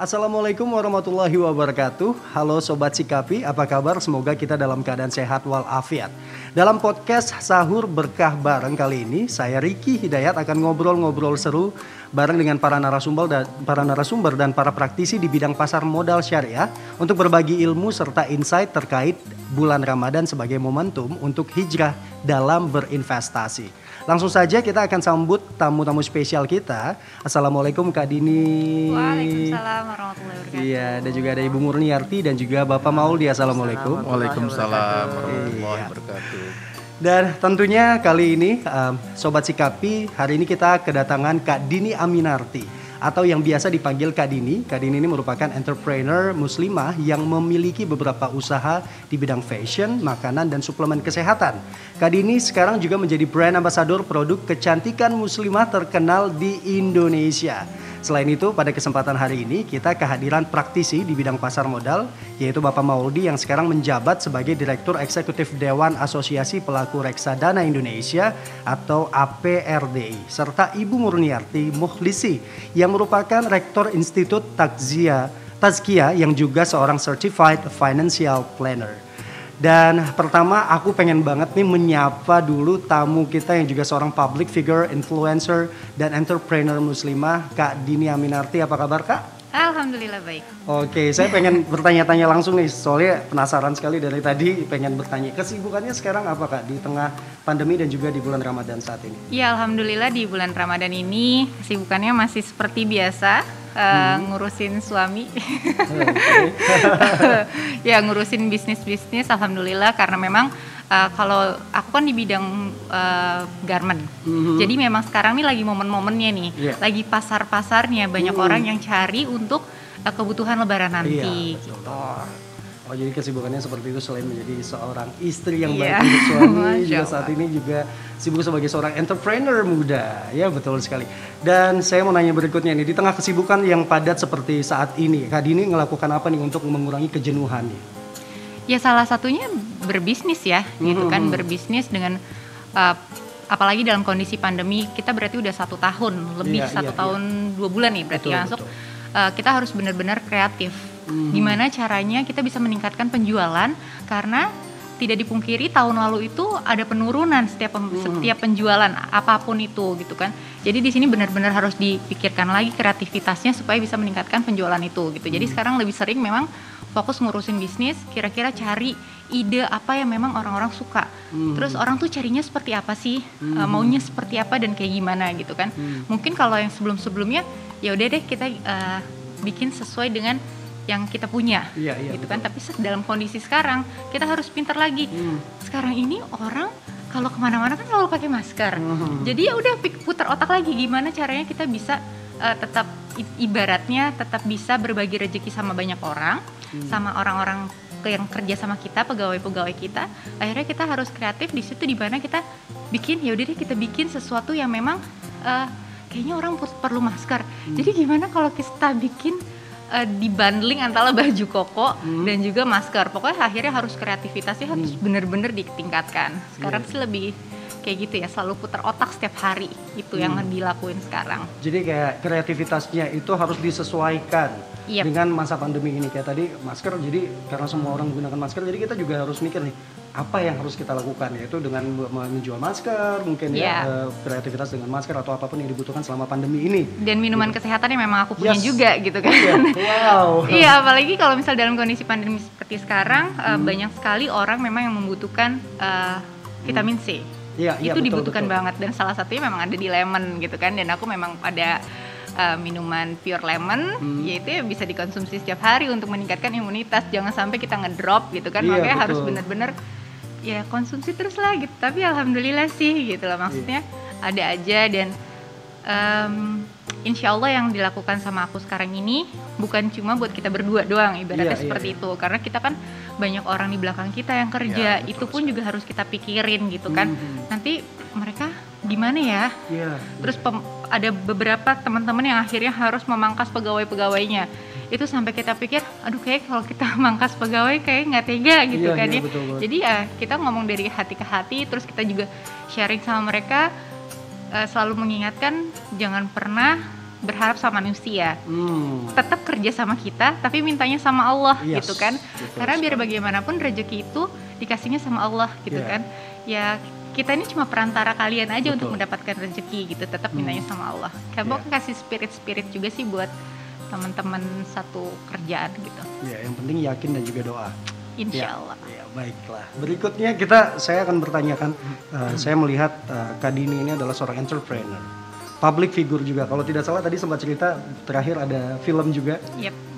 Assalamualaikum warahmatullahi wabarakatuh. Halo Sobat Sikapi, apa kabar? Semoga kita dalam keadaan sehat walafiat. Dalam podcast Sahur Berkah Bareng kali ini, saya Riki Hidayat akan ngobrol-ngobrol seru bareng dengan para narasumber dan para praktisi di bidang pasar modal syariah untuk berbagi ilmu serta insight terkait bulan Ramadan sebagai momentum untuk hijrah dalam berinvestasi. Langsung saja kita akan sambut tamu-tamu spesial kita. Assalamualaikum Kak Dini. Waalaikumsalam warahmatullahi wabarakatuh. Iya, dan juga ada Ibu Murniarti dan juga Bapak Mauldi. Assalamualaikum. Waalaikumsalam warahmatullahi wabarakatuh. Dan tentunya kali ini Sobat Sikapi, hari ini kita kedatangan Kak Dini Aminarti atau yang biasa dipanggil Kak Dini. Kak Dini ini merupakan entrepreneur muslimah yang memiliki beberapa usaha di bidang fashion, makanan, dan suplemen kesehatan. Kak Dini sekarang juga menjadi brand ambassador produk kecantikan muslimah terkenal di Indonesia. Selain itu, pada kesempatan hari ini kita kehadiran praktisi di bidang pasar modal, yaitu Bapak Mauldi yang sekarang menjabat sebagai Direktur Eksekutif Dewan Asosiasi Pelaku Reksadana Indonesia atau APRDI, serta Ibu Murniarti Mukhlisi yang merupakan Rektor Institut Tazkiyah yang juga seorang Certified Financial Planner. Dan pertama aku pengen banget nih menyapa dulu tamu kita yang juga seorang public figure, influencer, dan entrepreneur muslimah, Kak Dini Aminarti. Apa kabar Kak? Alhamdulillah baik. Oke, saya pengen bertanya-tanya langsung nih, soalnya penasaran sekali dari tadi pengen bertanya. Kesibukannya sekarang apa Kak di tengah pandemi dan juga di bulan Ramadan saat ini? Ya Alhamdulillah di bulan Ramadan ini kesibukannya masih seperti biasa. Ngurusin suami. Ya ngurusin bisnis alhamdulillah, karena memang kalau aku kan di bidang garment. Jadi memang sekarang nih lagi momen-momennya nih. Lagi pasar-pasarnya banyak orang yang cari untuk kebutuhan lebaran nanti gitu. Oh, jadi kesibukannya seperti itu, selain menjadi seorang istri yang baik untuk suami, juga saat ini juga sibuk sebagai seorang entrepreneur muda. Ya, betul sekali. Dan saya mau nanya berikutnya nih, di tengah kesibukan yang padat seperti saat ini, Kak Dini ngelakukan apa nih untuk mengurangi kejenuhan nih? Ya salah satunya berbisnis ya, gitu kan, berbisnis dengan apalagi dalam kondisi pandemi, kita berarti udah 1 tahun lebih, 1 tahun 2 bulan nih berarti masuk. Kita harus benar-benar kreatif. Gimana caranya kita bisa meningkatkan penjualan, karena tidak dipungkiri tahun lalu itu ada penurunan setiap penjualan apapun itu gitu kan. Jadi di sini benar-benar harus dipikirkan lagi kreativitasnya supaya bisa meningkatkan penjualan itu gitu. Jadi sekarang lebih sering memang fokus ngurusin bisnis, kira-kira cari ide apa yang memang orang-orang suka. Terus orang tuh carinya seperti apa sih, maunya seperti apa dan kayak gimana gitu kan. Mungkin kalau yang sebelum-sebelumnya ya udah deh kita bikin sesuai dengan yang kita punya, gitu kan. Tapi dalam kondisi sekarang kita harus pintar lagi. Sekarang ini orang kalau kemana-mana kan selalu pakai masker. Jadi ya udah putar otak lagi gimana caranya kita bisa tetap ibaratnya tetap bisa berbagi rezeki sama banyak orang, sama orang-orang yang kerja sama kita, pegawai-pegawai kita. Akhirnya kita harus kreatif di situ, di mana kita bikin ya udah deh kita bikin sesuatu yang memang kayaknya orang perlu masker. Jadi gimana kalau kita bikin dibundling antara baju koko dan juga masker. Pokoknya akhirnya harus kreativitasnya harus benar-benar ditingkatkan. Sekarang sih lebih kayak gitu ya, selalu putar otak setiap hari, itu yang dilakuin sekarang. Jadi kayak kreativitasnya itu harus disesuaikan dengan masa pandemi ini. Kayak tadi masker, jadi karena semua orang menggunakan masker, jadi kita juga harus mikir nih apa yang harus kita lakukan, yaitu dengan menjual masker, mungkin kreativitas dengan masker atau apapun yang dibutuhkan selama pandemi ini. Dan minuman kesehatan yang memang aku punya juga gitu kan. Wow. Iya, apalagi kalau misal dalam kondisi pandemi seperti sekarang, banyak sekali orang memang yang membutuhkan vitamin C. Itu dibutuhkan banget, dan salah satunya memang ada di lemon gitu kan. Dan aku memang ada minuman pure lemon, yaitu bisa dikonsumsi setiap hari untuk meningkatkan imunitas. Jangan sampai kita ngedrop gitu kan. Makanya harus benar-benar ya konsumsi terus lah gitu. Tapi alhamdulillah sih gitu lah, maksudnya ada aja. Dan insya Allah yang dilakukan sama aku sekarang ini bukan cuma buat kita berdua doang, ibaratnya seperti itu. Karena kita kan banyak orang di belakang kita yang kerja, itu pun juga harus kita pikirin gitu kan. Nanti mereka gimana ya? Terus ada beberapa teman-teman yang akhirnya harus memangkas pegawai-pegawainya. Itu sampai kita pikir, aduh kayak kalau kita mangkas pegawai kayak nggak tega gitu kan ya. Jadi ya kita ngomong dari hati ke hati, terus kita juga sharing sama mereka, selalu mengingatkan jangan pernah berharap sama manusia. Tetap kerja sama kita, tapi mintanya sama Allah, gitu kan. Karena biar bagaimanapun rezeki itu dikasihnya sama Allah, gitu kan. Ya kita ini cuma perantara kalian aja untuk mendapatkan rezeki, gitu. Tetap mintanya sama Allah. Kamu kasih spirit juga sih buat teman-teman satu kerjaan, gitu. Ya, yang penting yakin dan juga doa. Insya Allah. Ya, baiklah. Berikutnya saya akan bertanyakan. Saya melihat Kak Dini ini adalah seorang entrepreneur. Public figure juga, kalau tidak salah tadi sempat cerita terakhir ada film juga.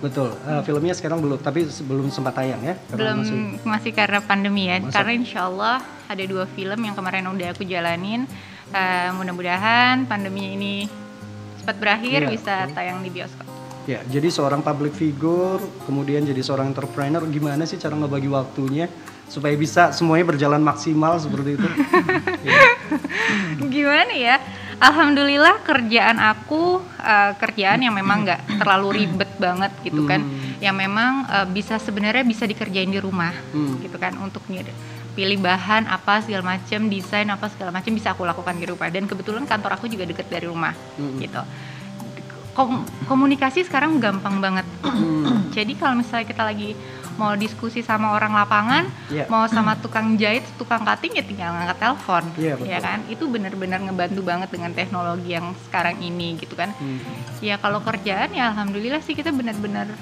Betul, filmnya sekarang belum, tapi belum sempat tayang ya? Belum, masih karena pandemi ya. Karena insya Allah ada 2 film yang kemarin udah aku jalanin. Mudah-mudahan pandeminya ini cepat berakhir, bisa tayang di bioskop. Ya, jadi seorang public figure, kemudian jadi seorang entrepreneur, gimana sih cara ngebagi waktunya supaya bisa semuanya berjalan maksimal seperti itu? Gimana ya? Alhamdulillah kerjaan aku kerjaan yang memang nggak terlalu ribet banget gitu kan, yang memang sebenarnya bisa dikerjain di rumah gitu kan, untuk pilih bahan apa segala macam, desain apa segala macam bisa aku lakukan di rumah, dan kebetulan kantor aku juga deket dari rumah gitu. Komunikasi sekarang gampang banget. Jadi kalau misalnya kita lagi mau diskusi sama orang lapangan, mau sama tukang jahit, tukang cutting, ya tinggal ngangkat telepon, ya kan? Itu benar-benar ngebantu banget dengan teknologi yang sekarang ini gitu kan. Ya kalau kerjaan ya alhamdulillah sih kita benar-benar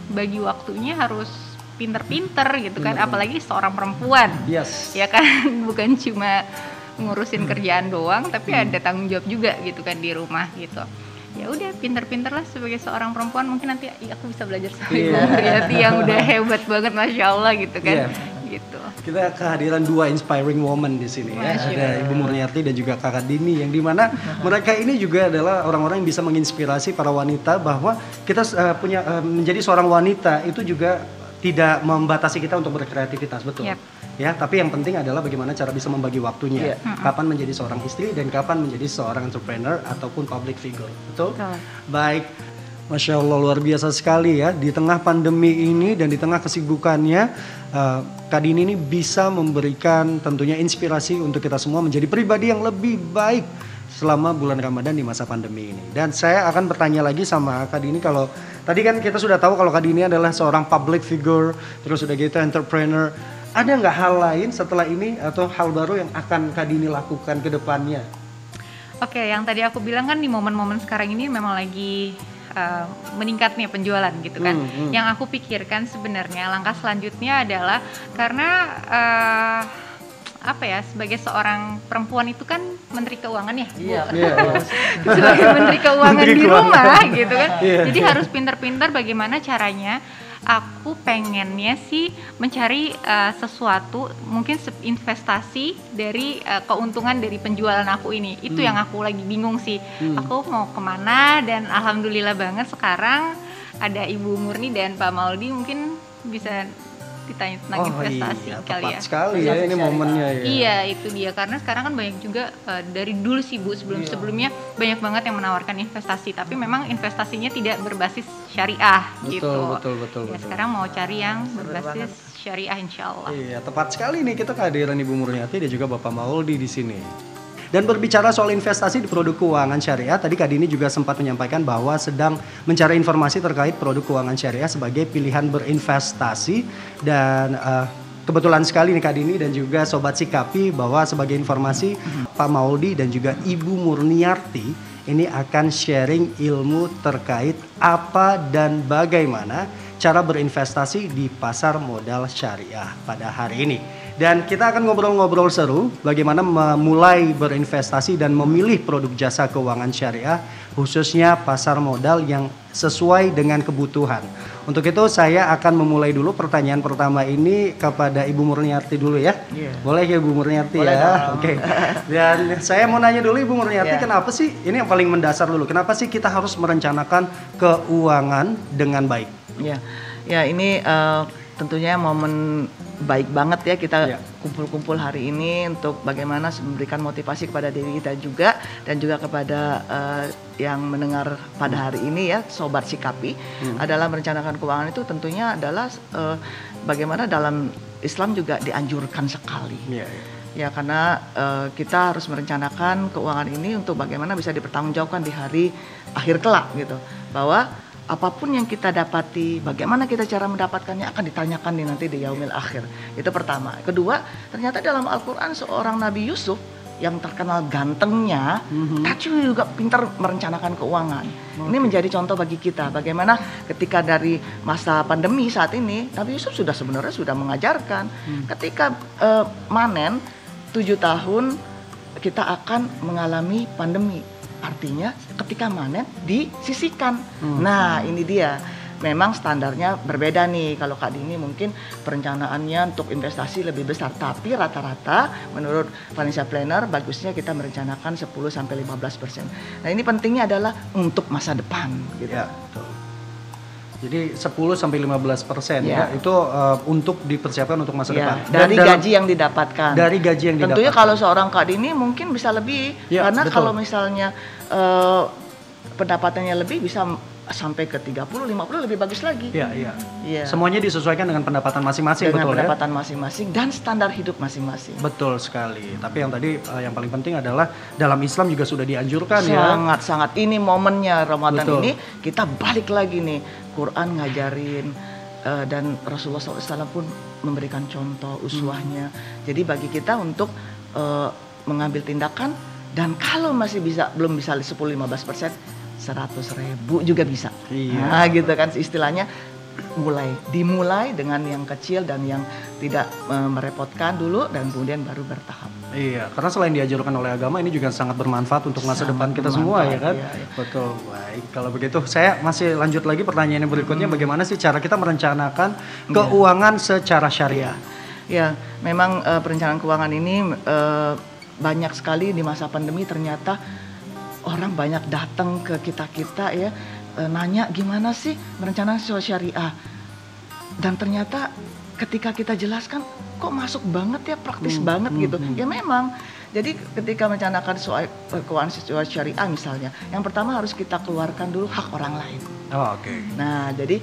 bagi waktunya harus pinter-pinter gitu kan, apalagi seorang perempuan, ya kan, bukan cuma ngurusin kerjaan doang, tapi ada tanggung jawab juga gitu kan di rumah gitu. Ya udah pinter-pinter lah sebagai seorang perempuan, mungkin nanti aku bisa belajar sama Ibu Murniati yang udah hebat banget, masya Allah gitu kan. Gitu. Kita kehadiran 2 inspiring woman di sini ya, ada Ibu Murniati dan juga Kakak Dini, yang dimana mereka ini juga adalah orang-orang yang bisa menginspirasi para wanita bahwa kita menjadi seorang wanita itu juga tidak membatasi kita untuk berkreativitas, betul. Ya, tapi yang penting adalah bagaimana cara bisa membagi waktunya. Kapan menjadi seorang istri dan kapan menjadi seorang entrepreneur ataupun public figure. Betul? Baik. Masya Allah, luar biasa sekali ya. Di tengah pandemi ini dan di tengah kesibukannya, Kak Dini ini bisa memberikan tentunya inspirasi untuk kita semua menjadi pribadi yang lebih baik selama bulan Ramadan di masa pandemi ini. Dan saya akan bertanya lagi sama Kak Dini, kalau tadi kan kita sudah tahu kalau Kak Dini adalah seorang public figure, terus sudah gitu entrepreneur. Ada nggak hal lain setelah ini atau hal baru yang akan Kak Dini lakukan ke depannya? Oke, yang tadi aku bilang kan di momen-momen sekarang ini memang lagi meningkat nih penjualan gitu kan. Yang aku pikirkan sebenarnya langkah selanjutnya adalah karena sebagai seorang perempuan itu kan menteri keuangan ya, sebagai menteri keuangan di rumah gitu kan. Jadi harus pintar-pintar bagaimana caranya. Aku pengennya sih mencari sesuatu, mungkin investasi dari keuntungan dari penjualan aku ini. Itu yang aku lagi bingung sih. Aku mau kemana, dan alhamdulillah banget sekarang ada Ibu Murni dan Pak Mauldi, mungkin bisa ditanya tentang investasi kali ya. Tepat sekali ya ini momennya ya. Iya, itu dia, karena sekarang kan banyak juga dari dulu sih Bu, sebelumnya banyak banget yang menawarkan investasi, tapi memang investasinya tidak berbasis syariah gitu. Betul. Sekarang mau cari yang berbasis syariah insya Allah. Iya, tepat sekali nih kita kehadiran Ibu Murniati dan juga Bapak Mauldi di sini. Dan berbicara soal investasi di produk keuangan syariah, tadi Kak Dini juga sempat menyampaikan bahwa sedang mencari informasi terkait produk keuangan syariah sebagai pilihan berinvestasi. Dan kebetulan sekali nih Kak Dini dan juga Sobat Sikapi, bahwa sebagai informasi Pak Mauldi dan juga Ibu Murniati ini akan sharing ilmu terkait apa dan bagaimana cara berinvestasi di pasar modal syariah pada hari ini. Dan kita akan ngobrol-ngobrol seru bagaimana memulai berinvestasi dan memilih produk jasa keuangan syariah, khususnya pasar modal yang sesuai dengan kebutuhan. Untuk itu saya akan memulai dulu pertanyaan pertama ini kepada Ibu Murniati dulu ya. Boleh ya Ibu Murniati ya? Oke. Dan saya mau nanya dulu Ibu Murniati, kenapa sih, ini yang paling mendasar dulu, kenapa sih kita harus merencanakan keuangan dengan baik? Ya ini tentunya momen baik banget ya kita kumpul-kumpul hari ini untuk bagaimana memberikan motivasi kepada diri kita juga dan juga kepada yang mendengar pada hari ini ya, Sobat Sikapi, adalah merencanakan keuangan itu tentunya adalah bagaimana dalam Islam juga dianjurkan sekali. Ya karena kita harus merencanakan keuangan ini untuk bagaimana bisa dipertanggungjawabkan di hari akhir kelak gitu. Bahwa apapun yang kita dapati, bagaimana kita cara mendapatkannya akan ditanyakan nanti di yaumil akhir. Itu pertama. Kedua, ternyata dalam Al-Quran seorang Nabi Yusuf yang terkenal gantengnya, tapi juga pintar merencanakan keuangan. Ini menjadi contoh bagi kita. Bagaimana ketika dari masa pandemi saat ini, Nabi Yusuf sebenarnya sudah mengajarkan. Ketika manen 7 tahun kita akan mengalami pandemi. Artinya ketika manen disisihkan. Nah ini dia. Memang standarnya berbeda nih. Kalau Kak Dini mungkin perencanaannya untuk investasi lebih besar. Tapi rata-rata menurut financial planner bagusnya kita merencanakan 10-15%. Nah ini pentingnya adalah untuk masa depan gitu. Ya, betul. Jadi 10-15% ya itu untuk dipersiapkan untuk masa depan. Dari gaji yang didapatkan. Dari gaji yang didapatkan. Tentunya kalau seorang Kak Dini mungkin bisa lebih. Karena betul. Kalau misalnya pendapatannya lebih bisa sampai ke 30-50 lebih bagus lagi. Iya. Semuanya disesuaikan dengan pendapatan masing-masing, betul ya? Dengan pendapatan masing-masing dan standar hidup masing-masing. Betul sekali. Tapi yang tadi yang paling penting adalah dalam Islam juga sudah dianjurkan sangat ini momennya Ramadan ini kita balik lagi nih Quran ngajarin dan Rasulullah SAW pun memberikan contoh uswahnya. Jadi bagi kita untuk mengambil tindakan dan kalau masih belum bisa 10-15%. 100.000 juga bisa. Nah gitu kan istilahnya dimulai dengan yang kecil dan yang tidak merepotkan dulu dan kemudian baru bertahap. Iya, karena selain diajarkan oleh agama ini juga sangat bermanfaat untuk masa depan kita semua ya kan. Iya. Betul. Baik, kalau begitu saya masih lanjut lagi pertanyaan yang berikutnya, bagaimana sih cara kita merencanakan keuangan secara syariah? Ya, memang perencanaan keuangan ini banyak sekali di masa pandemi ternyata orang banyak datang ke kita ya nanya gimana sih merencanakan syariah dan ternyata ketika kita jelaskan kok masuk banget ya praktis banget gitu ya memang jadi ketika merencanakan keuangan syariah misalnya yang pertama harus kita keluarkan dulu hak orang lain. Nah jadi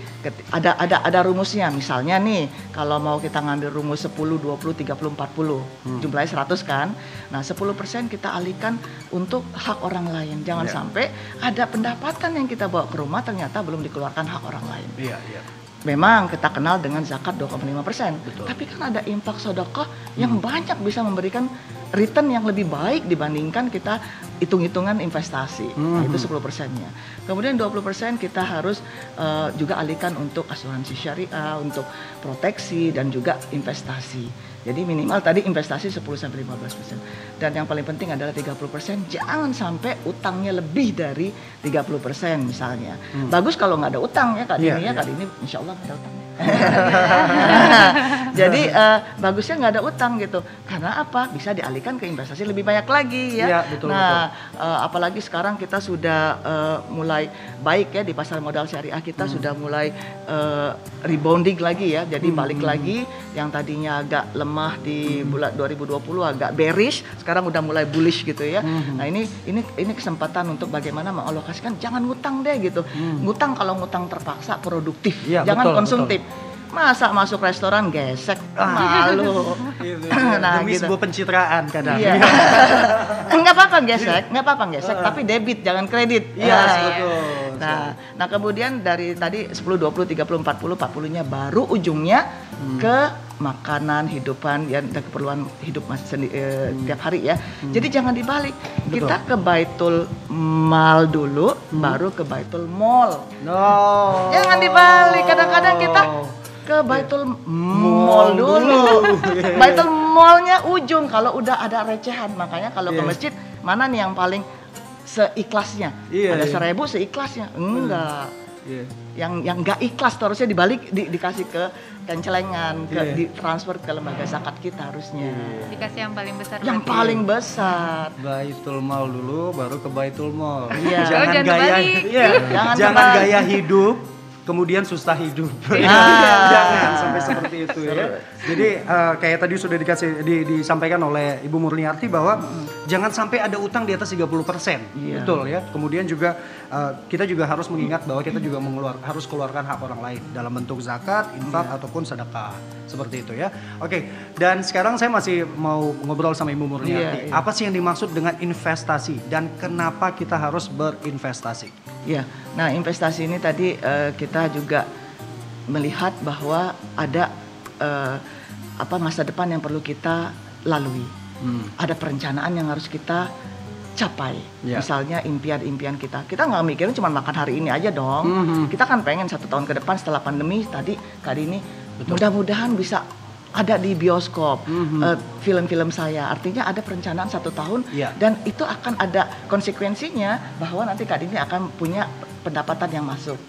ada rumusnya misalnya nih kalau mau kita ngambil rumus 10, 20, 30, 40 jumlahnya 100 kan. Nah 10% kita alihkan untuk hak orang lain. Jangan sampai ada pendapatan yang kita bawa ke rumah ternyata belum dikeluarkan hak orang lain. Memang kita kenal dengan zakat 2,5%. Tapi kan ada infak sedekah yang banyak bisa memberikan return yang lebih baik dibandingkan kita hitung-hitungan investasi. Itu 10%-nya. Kemudian 20% kita harus juga alihkan untuk asuransi syariah, untuk proteksi dan juga investasi. Jadi minimal tadi investasi 10-15%. Dan yang paling penting adalah 30%. Jangan sampai utangnya lebih dari 30% misalnya. Bagus kalau nggak ada utang ya Kak Dini ya. Kak Dini insya Allah nggak ada utang. Jadi bagusnya nggak ada utang gitu. Karena apa? Bisa dialihkan ke investasi lebih banyak lagi ya. Betul. Apalagi sekarang kita sudah mulai baik ya di pasar modal syariah kita sudah mulai rebounding lagi ya. Jadi balik lagi yang tadinya agak lemah di bulan 2020 agak bearish, sekarang udah mulai bullish gitu ya. Nah ini kesempatan untuk bagaimana mengalokasikan, jangan ngutang deh gitu. Ngutang kalau ngutang terpaksa produktif, jangan konsumtif. Masa masuk restoran gesek, malu. Nah, demi sebuah pencitraan kadang. Nggak apa-apa gesek, tapi debit jangan kredit. Betul. Nah kemudian dari tadi 10, 20, 30, 40, 40-nya baru ujungnya ke makanan, hidupan, dan keperluan hidup tiap hari ya. Jadi jangan dibalik. Kita ke Baitul Mal dulu, baru ke Baitul Mall. Jangan dibalik. Kadang-kadang kita ke Baitul Mall dulu. Baitul Mallnya ujung kalau udah ada recehan. Makanya kalau ke masjid mana nih yang seikhlasnya? Ada 1.000 seikhlasnya? Enggak. Yang nggak ikhlas harusnya dibalik dikasih ke kencelengan, ditransfer ke lembaga zakat kita harusnya. Dikasih yang paling besar. Yang paling besar. Baitul Mal dulu, baru ke Baitul Mall. Jangan gaya hidup kemudian susah hidup. Ah. Jangan sampai seperti itu ya. Jadi kayak tadi sudah disampaikan oleh Ibu Murniarti bahwa jangan sampai ada utang di atas 30%. Iya. Betul ya. Kemudian juga kita juga harus mengingat bahwa kita juga harus keluarkan hak orang lain dalam bentuk zakat, infak ataupun sedekah. Seperti itu ya. Oke, dan sekarang saya masih mau ngobrol sama Ibu Murniarti. Iya. Apa sih yang dimaksud dengan investasi dan kenapa kita harus berinvestasi? Ya, nah investasi ini tadi kita juga melihat bahwa ada masa depan yang perlu kita lalui. Ada perencanaan yang harus kita capai. Ya. Misalnya impian-impian kita. Kita nggak mikirin cuma makan hari ini aja dong. Kita kan pengen 1 tahun ke depan setelah pandemi tadi kali ini mudah-mudahan bisa ada di bioskop film-film saya. Artinya ada perencanaan 1 tahun dan itu akan ada konsekuensinya bahwa nanti Kak Dini akan punya pendapatan yang masuk.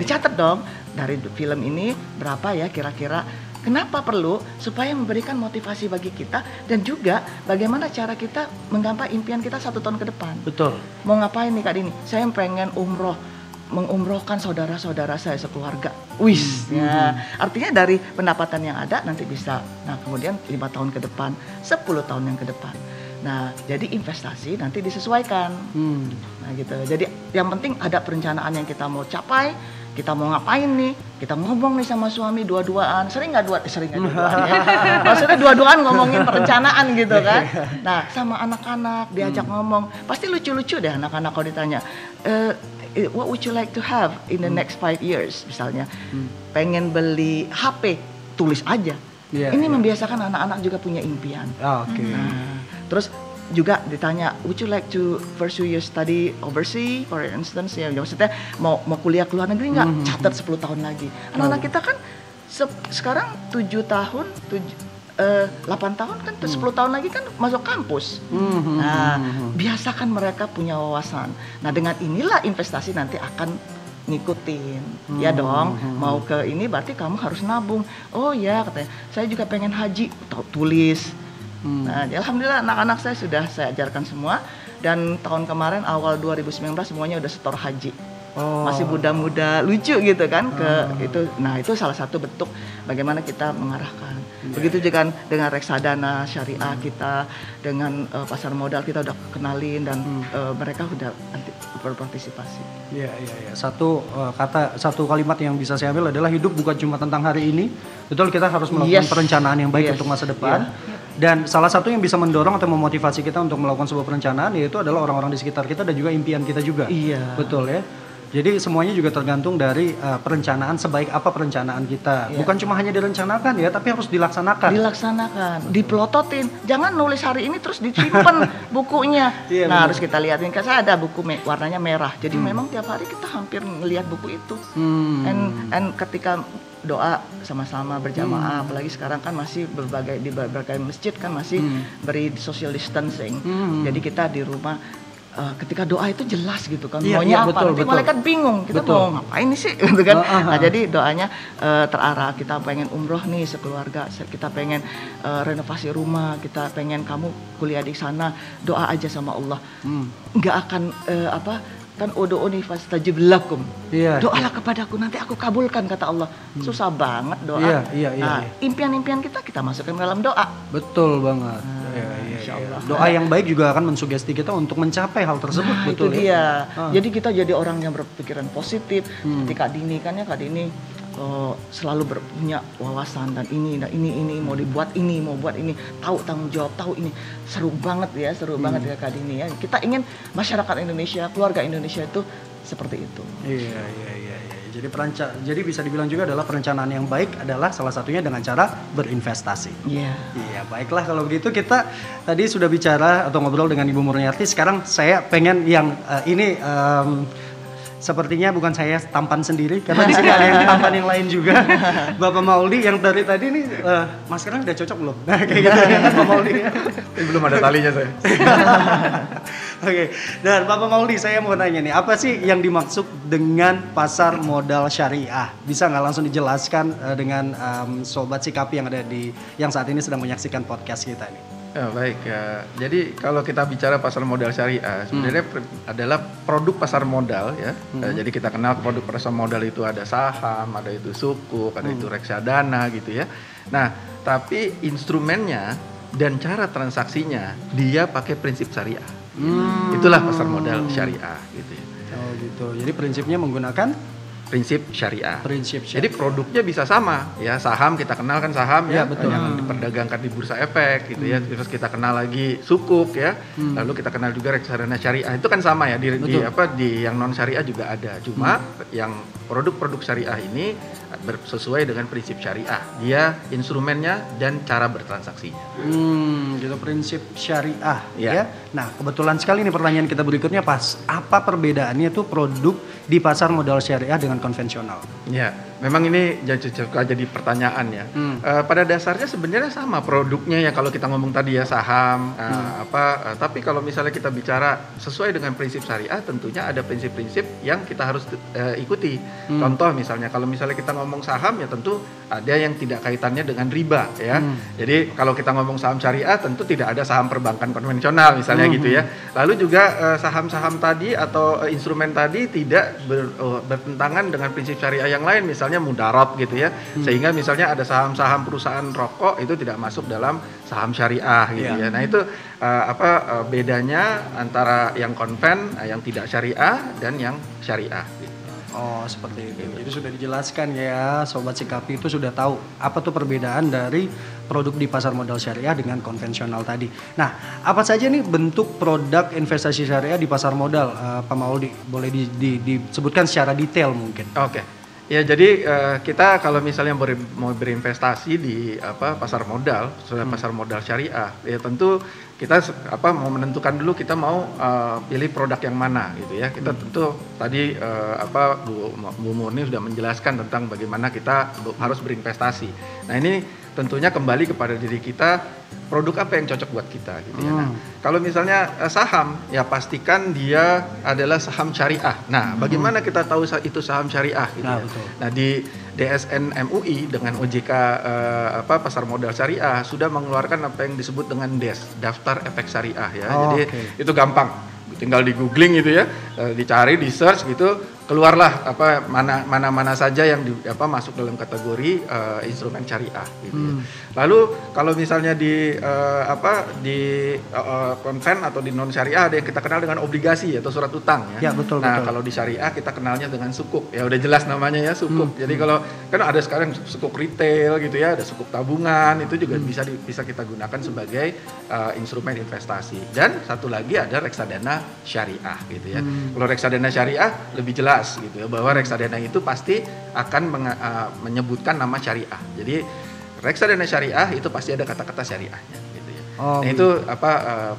Dicatat dong dari film ini berapa ya kira-kira. Kenapa perlu? Supaya memberikan motivasi bagi kita dan juga bagaimana cara kita menggapai impian kita 1 tahun ke depan. Betul. Mau ngapain nih Kak Dini? Saya pengen mengumrohkan saudara-saudara saya sekeluarga. Ya. Artinya dari pendapatan yang ada nanti bisa. Nah, kemudian 5 tahun ke depan, 10 tahun yang ke depan. Nah, jadi investasi nanti disesuaikan. Nah, gitu. Jadi yang penting ada perencanaan yang kita mau capai. Kita mau ngapain nih? Kita ngomong nih sama suami dua-duaan. Sering nggak dua-duaan ya? Maksudnya dua-duaan ngomongin perencanaan gitu kan. Nah, sama anak-anak diajak ngomong. Pasti lucu-lucu deh anak-anak kalau ditanya. What would you like to have in the next 5 years? Misalnya, pengen beli HP, tulis aja. Ini membiasakan anak-anak juga punya impian. Nah, terus juga ditanya, would you like to pursue your study overseas, for instance, ya maksudnya mau kuliah ke luar negeri nggak? Catat 10 tahun lagi. Anak-anak kita kan sekarang 7 tahun, 8 tahun kan, 10 tahun lagi kan masuk kampus. Nah, biasakan mereka punya wawasan. Nah, dengan inilah investasi nanti akan ngikutin. Ya dong, mau ke ini berarti kamu harus nabung. Oh ya, katanya, saya juga pengen haji, tulis. Nah, alhamdulillah anak-anak saya sudah saya ajarkan semua dan tahun kemarin awal 2019 semuanya udah setor haji. Masih muda-muda lucu gitu kan ke itu. Nah, itu salah satu bentuk bagaimana kita mengarahkan. Begitu juga dengan reksadana syariah kita, dengan pasar modal kita udah kenalin dan mereka udah berpartisipasi. Iya. Satu kalimat yang bisa saya ambil adalah hidup bukan cuma tentang hari ini. Betul, kita harus melakukan perencanaan yang baik untuk masa depan. Dan salah satu yang bisa mendorong atau memotivasi kita untuk melakukan sebuah perencanaan yaitu adalah orang-orang di sekitar kita dan juga impian kita juga. Betul ya. Jadi semuanya juga tergantung dari perencanaan, sebaik apa perencanaan kita. Bukan cuma hanya direncanakan ya, tapi harus dilaksanakan. Dipelototin. Jangan nulis hari ini terus disimpan bukunya. Nah, harus kita lihatin. Saya ada buku warnanya merah. Jadi memang tiap hari kita hampir ngelihat buku itu. And ketika doa sama-sama berjamaah, apalagi sekarang kan masih di berbagai masjid kan masih beri social distancing. Jadi kita di rumah ketika doa itu jelas gitu kan maunya apa, nanti malaikat bingung kita mau ngapain nih sih gitu kan. Nah, jadi doanya terarah, kita pengen umroh nih sekeluarga, kita pengen renovasi rumah, kita pengen kamu kuliah di sana, doa aja sama Allah. Nggak akan kan ud'uni fastajib lakum. Doalah kepadaku nanti aku kabulkan kata Allah. Susah banget doa. Nah, impian-impian kita masukkan dalam doa. Betul banget. Doa yang baik juga akan mensugesti kita untuk mencapai hal tersebut. Nah, betul itu dia. Jadi kita jadi orang yang berpikiran positif. Seperti Kak Dini kan ya, Kak Dini selalu punya wawasan dan ini mau dibuat ini, mau buat ini, tahu tanggung jawab, tahu ini. Seru banget ya Kak Dini ya. Kita ingin masyarakat Indonesia, keluarga Indonesia itu seperti itu. Iya. Jadi bisa dibilang juga adalah perencanaan yang baik adalah salah satunya dengan cara berinvestasi. Iya, baiklah kalau begitu kita tadi sudah bicara atau ngobrol dengan Ibu Murniarti. Sekarang saya pengen yang ini sepertinya bukan saya tampan sendiri karena di sini ada yang tampan yang lain juga. Bapak Mauldi yang dari tadi nih maskernya udah cocok belum? Nah, kayak gitu ya Pak Mauldi. Belum ada talinya saya. Oke. Dan Bapak Mauldi, saya mau nanya nih, apa sih yang dimaksud dengan pasar modal syariah? Bisa nggak langsung dijelaskan dengan sobat Sikapi yang ada yang saat ini sedang menyaksikan podcast kita nih? Ya, baik ya. Jadi kalau kita bicara pasar modal syariah, sebenarnya adalah produk pasar modal ya. Jadi kita kenal produk pasar modal itu ada saham, ada itu sukuk, ada itu reksadana gitu ya. Nah, tapi instrumennya dan cara transaksinya dia pakai prinsip syariah. Itulah pasar modal syariah gitu ya. Oh gitu. Jadi prinsipnya menggunakan Prinsip syariah. Jadi produknya bisa sama ya, saham kita kenal kan saham ya, betul. yang diperdagangkan di bursa efek gitu ya. Terus kita kenal lagi sukuk ya. Lalu kita kenal juga reksadana syariah. Itu kan sama ya di yang non syariah juga ada. Cuma yang produk-produk syariah ini sesuai dengan prinsip syariah. Dia instrumennya dan cara bertransaksinya. Gitu prinsip syariah ya. Nah, kebetulan sekali nih pertanyaan kita berikutnya pas. Apa perbedaannya tuh produk di pasar modal syariah dengan konvensional? Ya, memang ini jadi pertanyaan ya. Pada dasarnya sebenarnya sama produknya ya, kalau kita ngomong tadi ya saham tapi kalau misalnya kita bicara sesuai dengan prinsip syariah, tentunya ada prinsip-prinsip yang kita harus ikuti. Contoh misalnya kalau misalnya kita ngomong saham ya tentu ada yang tidak kaitannya dengan riba ya. Jadi kalau kita ngomong saham syariah tentu tidak ada saham perbankan konvensional misalnya gitu ya. Lalu juga saham-saham tadi atau instrumen tadi tidak bertentangan dengan prinsip syariah yang lain, misalnya mudarat gitu ya. Sehingga misalnya ada saham-saham perusahaan rokok itu tidak masuk dalam saham syariah gitu ya. Nah, itu bedanya antara yang konven, yang tidak syariah dan yang syariah gitu. Oh, seperti itu. Jadi sudah dijelaskan ya, Sobat Sikapi itu sudah tahu apa tuh perbedaan dari produk di pasar modal syariah dengan konvensional tadi. Nah, apa saja nih bentuk produk investasi syariah di pasar modal, Pak Mauldi? Boleh disebutkan secara detail mungkin? Oke. Ya, jadi kita kalau misalnya mau berinvestasi di pasar modal, pasar modal syariah, ya tentu kita mau menentukan dulu kita mau pilih produk yang mana gitu ya. Kita tentu tadi Bu Murni sudah menjelaskan tentang bagaimana kita harus berinvestasi. Nah, ini tentunya kembali kepada diri kita, produk apa yang cocok buat kita gitu ya. Nah, kalau misalnya saham ya pastikan dia adalah saham syariah. Nah, bagaimana kita tahu itu saham syariah gitu ya. Nah, di DSN MUI dengan OJK pasar modal syariah sudah mengeluarkan apa yang disebut dengan DES, daftar efek syariah ya. Jadi itu gampang, tinggal di googling gitu ya, dicari, di search gitu, keluarlah mana saja yang masuk dalam kategori instrumen syariah gitu ya. Lalu kalau misalnya di konven atau di non syariah ada yang kita kenal dengan obligasi atau surat utang ya. Betul. Kalau di syariah kita kenalnya dengan sukuk ya, udah jelas namanya ya, sukuk. Jadi kalau kan ada sekarang sukuk retail gitu ya, ada sukuk tabungan, itu juga bisa kita gunakan sebagai instrumen investasi. Dan satu lagi ada reksadana syariah gitu ya. Kalau reksadana syariah lebih jelas gitu ya, bahwa reksadana itu pasti akan menyebutkan nama syariah. Jadi reksadana syariah itu pasti ada kata-kata syariahnya gitu ya. Nah, itu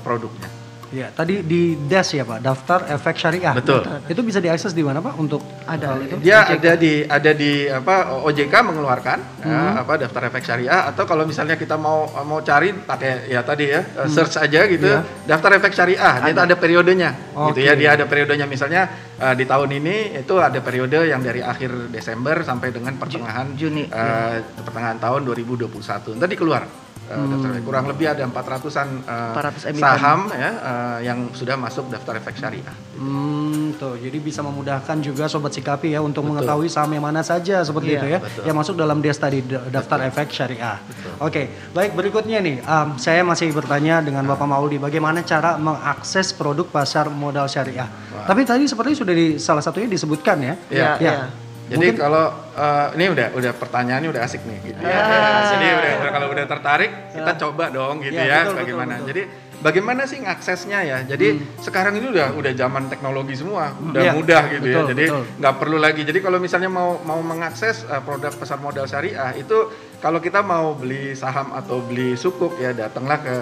produknya. Ya, tadi di DES ya Pak, daftar efek syariah. Betul. Itu bisa diakses di mana Pak untuk itu? Dia ada di OJK mengeluarkan daftar efek syariah, atau kalau misalnya kita mau cari pakai ya tadi ya, search aja gitu, daftar efek syariah. Itu ada periodenya. Gitu ya, dia ada periodenya, misalnya di tahun ini itu ada periode yang dari akhir Desember sampai dengan pertengahan Juni, pertengahan tahun 2021. Tadi keluar. Kurang lebih ada 400-an saham ya yang sudah masuk daftar efek syariah. Tuh, jadi bisa memudahkan juga Sobat Sikapi ya untuk mengetahui saham yang mana saja seperti itu ya, yang masuk dalam DES tadi, daftar efek syariah. Oke, baik, berikutnya nih, saya masih bertanya dengan Bapak Mauldi, bagaimana cara mengakses produk pasar modal syariah. Tapi tadi sepertinya sudah salah satunya disebutkan ya. Iya. Jadi kalau ini udah pertanyaannya udah asik nih gitu ya. Jadi udah kalau udah tertarik kita coba dong gitu ya, bagaimana. Betul. Jadi bagaimana sih ngaksesnya ya? Jadi sekarang ini udah zaman teknologi semua, udah mudah gitu ya. Jadi nggak perlu lagi. Jadi kalau misalnya mau mengakses produk pasar modal syariah itu, kalau kita mau beli saham atau beli sukuk ya, datanglah ke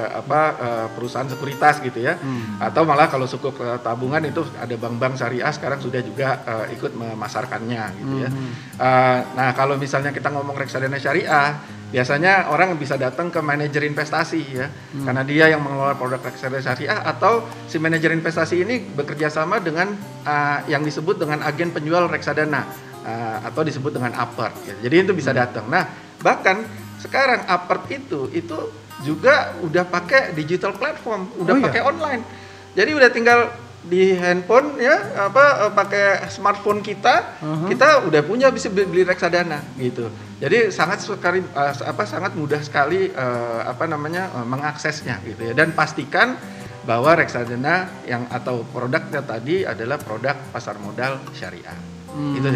perusahaan sekuritas gitu ya. Atau malah kalau sukuk tabungan itu ada bank-bank syariah sekarang sudah juga ikut memasarkannya gitu ya. Nah, kalau misalnya kita ngomong reksadana syariah, biasanya orang bisa datang ke manajer investasi ya, karena dia yang mengelola produk reksadana syariah, atau si manajer investasi ini bekerja sama dengan yang disebut dengan agen penjual reksadana atau disebut dengan apert. Ya. Jadi itu bisa datang. Nah, bahkan sekarang apert itu juga udah pakai digital platform, udah pakai online. Jadi udah tinggal di handphone ya pakai smartphone kita udah punya bisa beli reksadana gitu. Jadi sangat mudah sekali mengaksesnya gitu ya. Dan pastikan bahwa reksadana atau produknya tadi adalah produk pasar modal syariah. Itu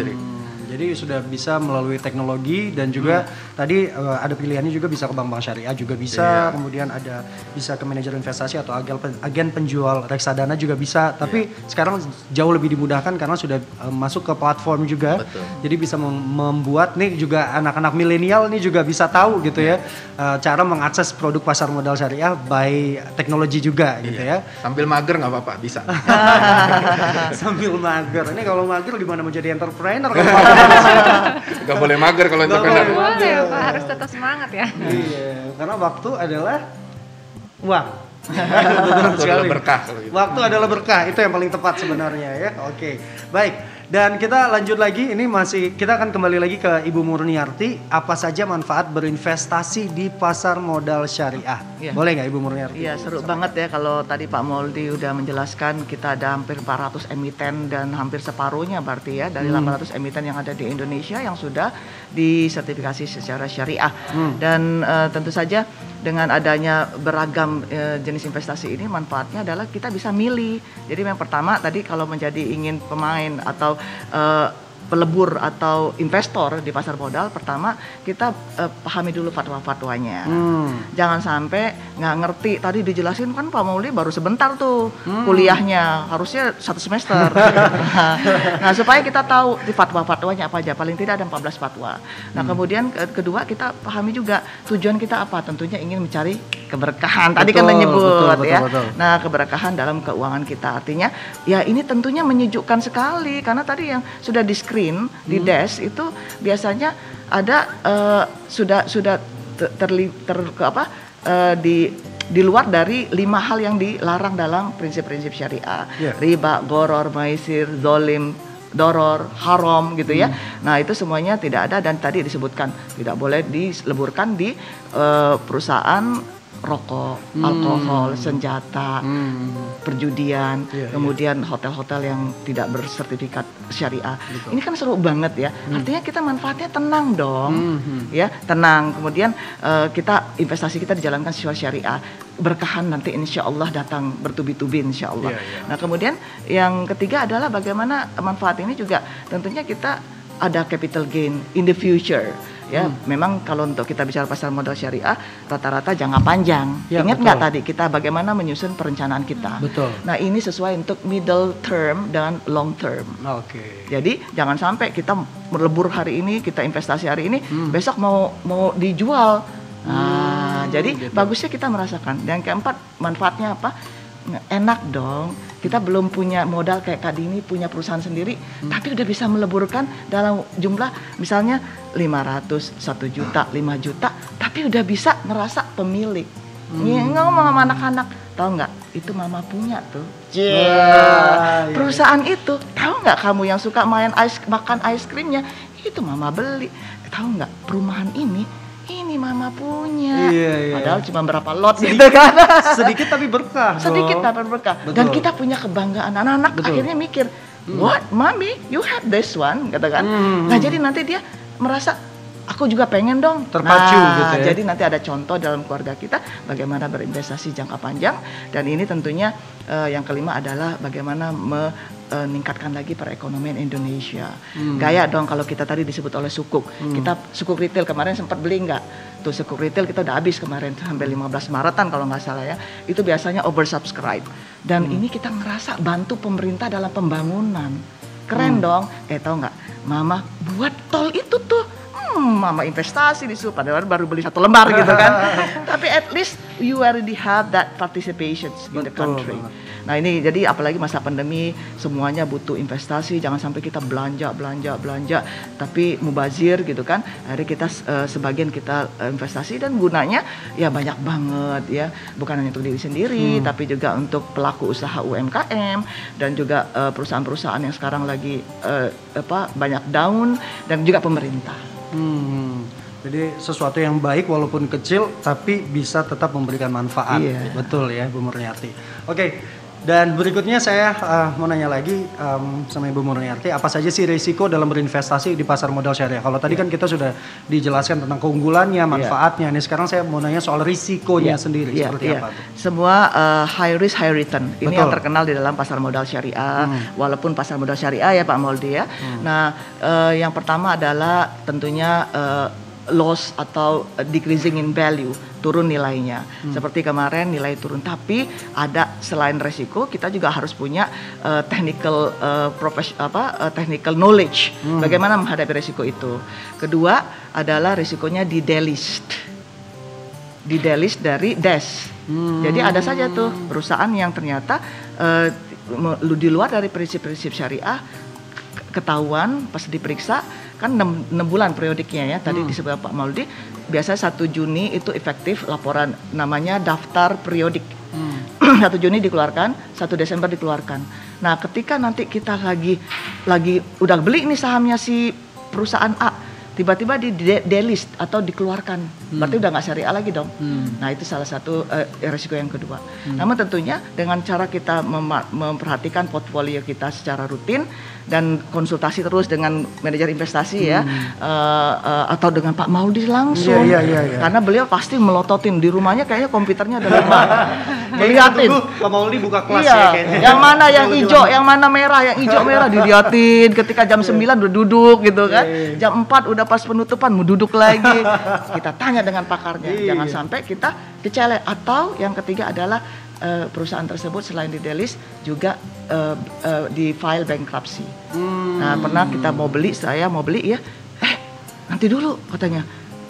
jadi sudah bisa melalui teknologi dan juga tadi ada pilihannya juga bisa ke bank-bank syariah juga bisa, kemudian ada bisa ke manajer investasi atau agen penjual reksadana juga bisa. Tapi sekarang jauh lebih dimudahkan karena sudah masuk ke platform juga. Betul. Jadi bisa membuat nih juga anak-anak milenial nih juga bisa tahu gitu ya cara mengakses produk pasar modal syariah by teknologi juga gitu ya. Sambil mager nggak apa-apa, bisa. Sambil mager. Ini kalau mager gimana mau jadi entrepreneur? Gak boleh mager kalau entrepreneur. Boleh Pak, harus tetap semangat ya. Iya, karena waktu adalah uang. Waktu adalah berkah. Waktu adalah berkah, itu yang paling tepat sebenarnya ya. Oke, baik. Dan kita lanjut lagi, kita akan kembali lagi ke Ibu Murniarti. Apa saja manfaat berinvestasi di pasar modal syariah? Ya. Boleh nggak Ibu Murniarti? Iya, seru banget ya kalau tadi Pak Moldi udah menjelaskan kita ada hampir 400 emiten dan hampir separuhnya berarti ya dari 800 emiten yang ada di Indonesia yang sudah disertifikasi secara syariah. Dan tentu saja dengan adanya beragam jenis investasi ini manfaatnya adalah kita bisa milih. Jadi yang pertama tadi kalau menjadi ingin pemain atau pelebur atau investor di pasar modal, pertama kita pahami dulu fatwa-fatwanya. Jangan sampai nggak ngerti. Tadi dijelasin kan Pak Mauli baru sebentar tuh kuliahnya, harusnya 1 semester. Nah supaya kita tahu di fatwa-fatwanya apa aja, paling tidak ada 14 fatwa. Nah kemudian kedua kita pahami juga tujuan kita apa, tentunya ingin mencari keberkahan. Tadi kan menyebut ya. Betul. Nah keberkahan dalam keuangan kita, artinya ya ini tentunya menyejukkan sekali karena tadi yang sudah di screen di desk itu biasanya ada di luar dari 5 hal yang dilarang dalam prinsip-prinsip syariah. Riba, goror, maisir, zolim, doror, haram gitu ya. Nah itu semuanya tidak ada dan tadi disebutkan tidak boleh dileburkan di perusahaan rokok, alkohol, senjata, perjudian, kemudian hotel-hotel yang tidak bersertifikat syariah. Ini kan seru banget ya. Artinya kita manfaatnya tenang dong, ya tenang. Kemudian kita investasi kita dijalankan sesuai syariah. Berkahan nanti insya Allah datang bertubi-tubi insya Allah. Nah kemudian yang ketiga adalah bagaimana manfaat ini juga tentunya kita ada capital gain in the future. Ya, memang kalau untuk kita bicara pasar modal syariah rata-rata jangka panjang. Ingat nggak tadi kita bagaimana menyusun perencanaan kita? Betul. Nah ini sesuai untuk middle term dan long term. Jadi jangan sampai kita melebur hari ini, kita investasi hari ini, besok mau dijual. Jadi bagusnya kita merasakan. Dan keempat manfaatnya apa? Enak dong. Kita belum punya modal kayak Kak Dini punya perusahaan sendiri, tapi udah bisa meleburkan dalam jumlah misalnya 500, 1 juta, 5 juta, tapi udah bisa merasa pemilik. Ngomong sama anak-anak, tahu nggak? Itu mama punya tuh. Perusahaan itu, tahu nggak kamu yang suka makan ice creamnya? Itu mama beli. Tahu nggak? Perumahan ini mama punya. Padahal cuma berapa lot gitu kan. Sedikit tapi berkah. Sedikit tapi berkah. Dan kita punya kebanggaan. Anak-anak akhirnya mikir, what, mommy, you have this one, katakan. Nah jadi nanti dia merasa, aku juga pengen dong. Terpacu gitu ya. Jadi nanti ada contoh dalam keluarga kita bagaimana berinvestasi jangka panjang. Dan ini tentunya yang kelima adalah bagaimana meningkatkan lagi perekonomian Indonesia. Gaya dong kalau kita tadi disebut oleh sukuk. Kita sukuk retail kemarin sempat beli nggak? Tuh sukuk retail kita udah habis kemarin sampai 15 Maretan kalau nggak salah ya. Itu biasanya oversubscribe. Dan ini kita ngerasa bantu pemerintah dalam pembangunan. Keren dong. Tahu nggak? Mama buat tol itu tuh. Mama investasi di situ padahal baru beli 1 lembar gitu kan. Tapi at least you already have that participation in the country. Nah ini jadi apalagi masa pandemi semuanya butuh investasi, jangan sampai kita belanja tapi mubazir gitu kan. Akhirnya kita sebagian kita investasi dan gunanya ya banyak banget ya, bukan hanya untuk diri sendiri tapi juga untuk pelaku usaha UMKM dan juga perusahaan-perusahaan yang sekarang lagi banyak down dan juga pemerintah. Jadi sesuatu yang baik walaupun kecil tapi bisa tetap memberikan manfaat. Betul ya Bu Murniarti. Oke. Dan berikutnya saya mau nanya lagi sama Ibu Murniarti, apa saja sih risiko dalam berinvestasi di pasar modal syariah? Kalau tadi kan kita sudah dijelaskan tentang keunggulannya, manfaatnya. Nih sekarang saya mau nanya soal risikonya sendiri, seperti apa tuh? Semua high risk high return. Ini yang terkenal di dalam pasar modal syariah. Walaupun pasar modal syariah ya Pak Mauldi ya. Nah, yang pertama adalah tentunya loss atau decreasing in value, turun nilainya. Seperti kemarin nilai turun, tapi ada selain resiko kita juga harus punya technical technical knowledge bagaimana menghadapi resiko itu. Kedua adalah resikonya di delist dari DES. Jadi ada saja tuh perusahaan yang ternyata di luar dari prinsip-prinsip syariah, ketahuan pas diperiksa kan 6 bulan periodiknya ya, tadi disebut Pak Mauldi, biasanya 1 Juni itu efektif laporan, namanya daftar periodik. 1 Juni dikeluarkan, 1 Desember dikeluarkan. Nah ketika nanti kita lagi udah beli ini sahamnya si perusahaan A, tiba-tiba di delist atau dikeluarkan, berarti udah nggak syariah lagi dong. Nah itu salah satu risiko yang kedua. Namun tentunya dengan cara kita memperhatikan portfolio kita secara rutin dan konsultasi terus dengan manajer investasi ya, atau dengan Pak Mauldi langsung, karena beliau pasti melototin di rumahnya, kayaknya komputernya ada 5. Dilihatin Pak Mauldi buka kelas ya kayaknya. Yang mana yang hijau, yang mana merah, yang hijau merah dilihatin. Ketika jam 9 udah duduk gitu kan, jam 4 udah pas penutupan mau duduk lagi. Kita tanya dengan pakarnya, jangan sampai kita kecele. Atau yang ketiga adalah perusahaan tersebut selain di delist juga di file bankruptcy. Nah pernah kita saya mau beli ya, nanti dulu katanya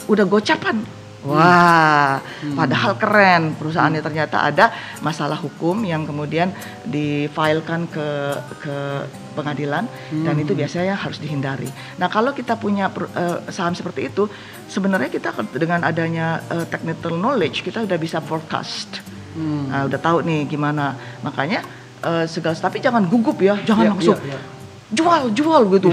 udah gocapan. Wah, padahal keren perusahaannya, ternyata ada masalah hukum yang kemudian difilekan ke pengadilan, dan itu biasanya harus dihindari. Nah kalau kita punya saham seperti itu, sebenarnya kita dengan adanya technical knowledge kita udah bisa forecast. Nah, udah tahu nih gimana, makanya segala, tapi jangan gugup ya, jangan langsung jual gitu,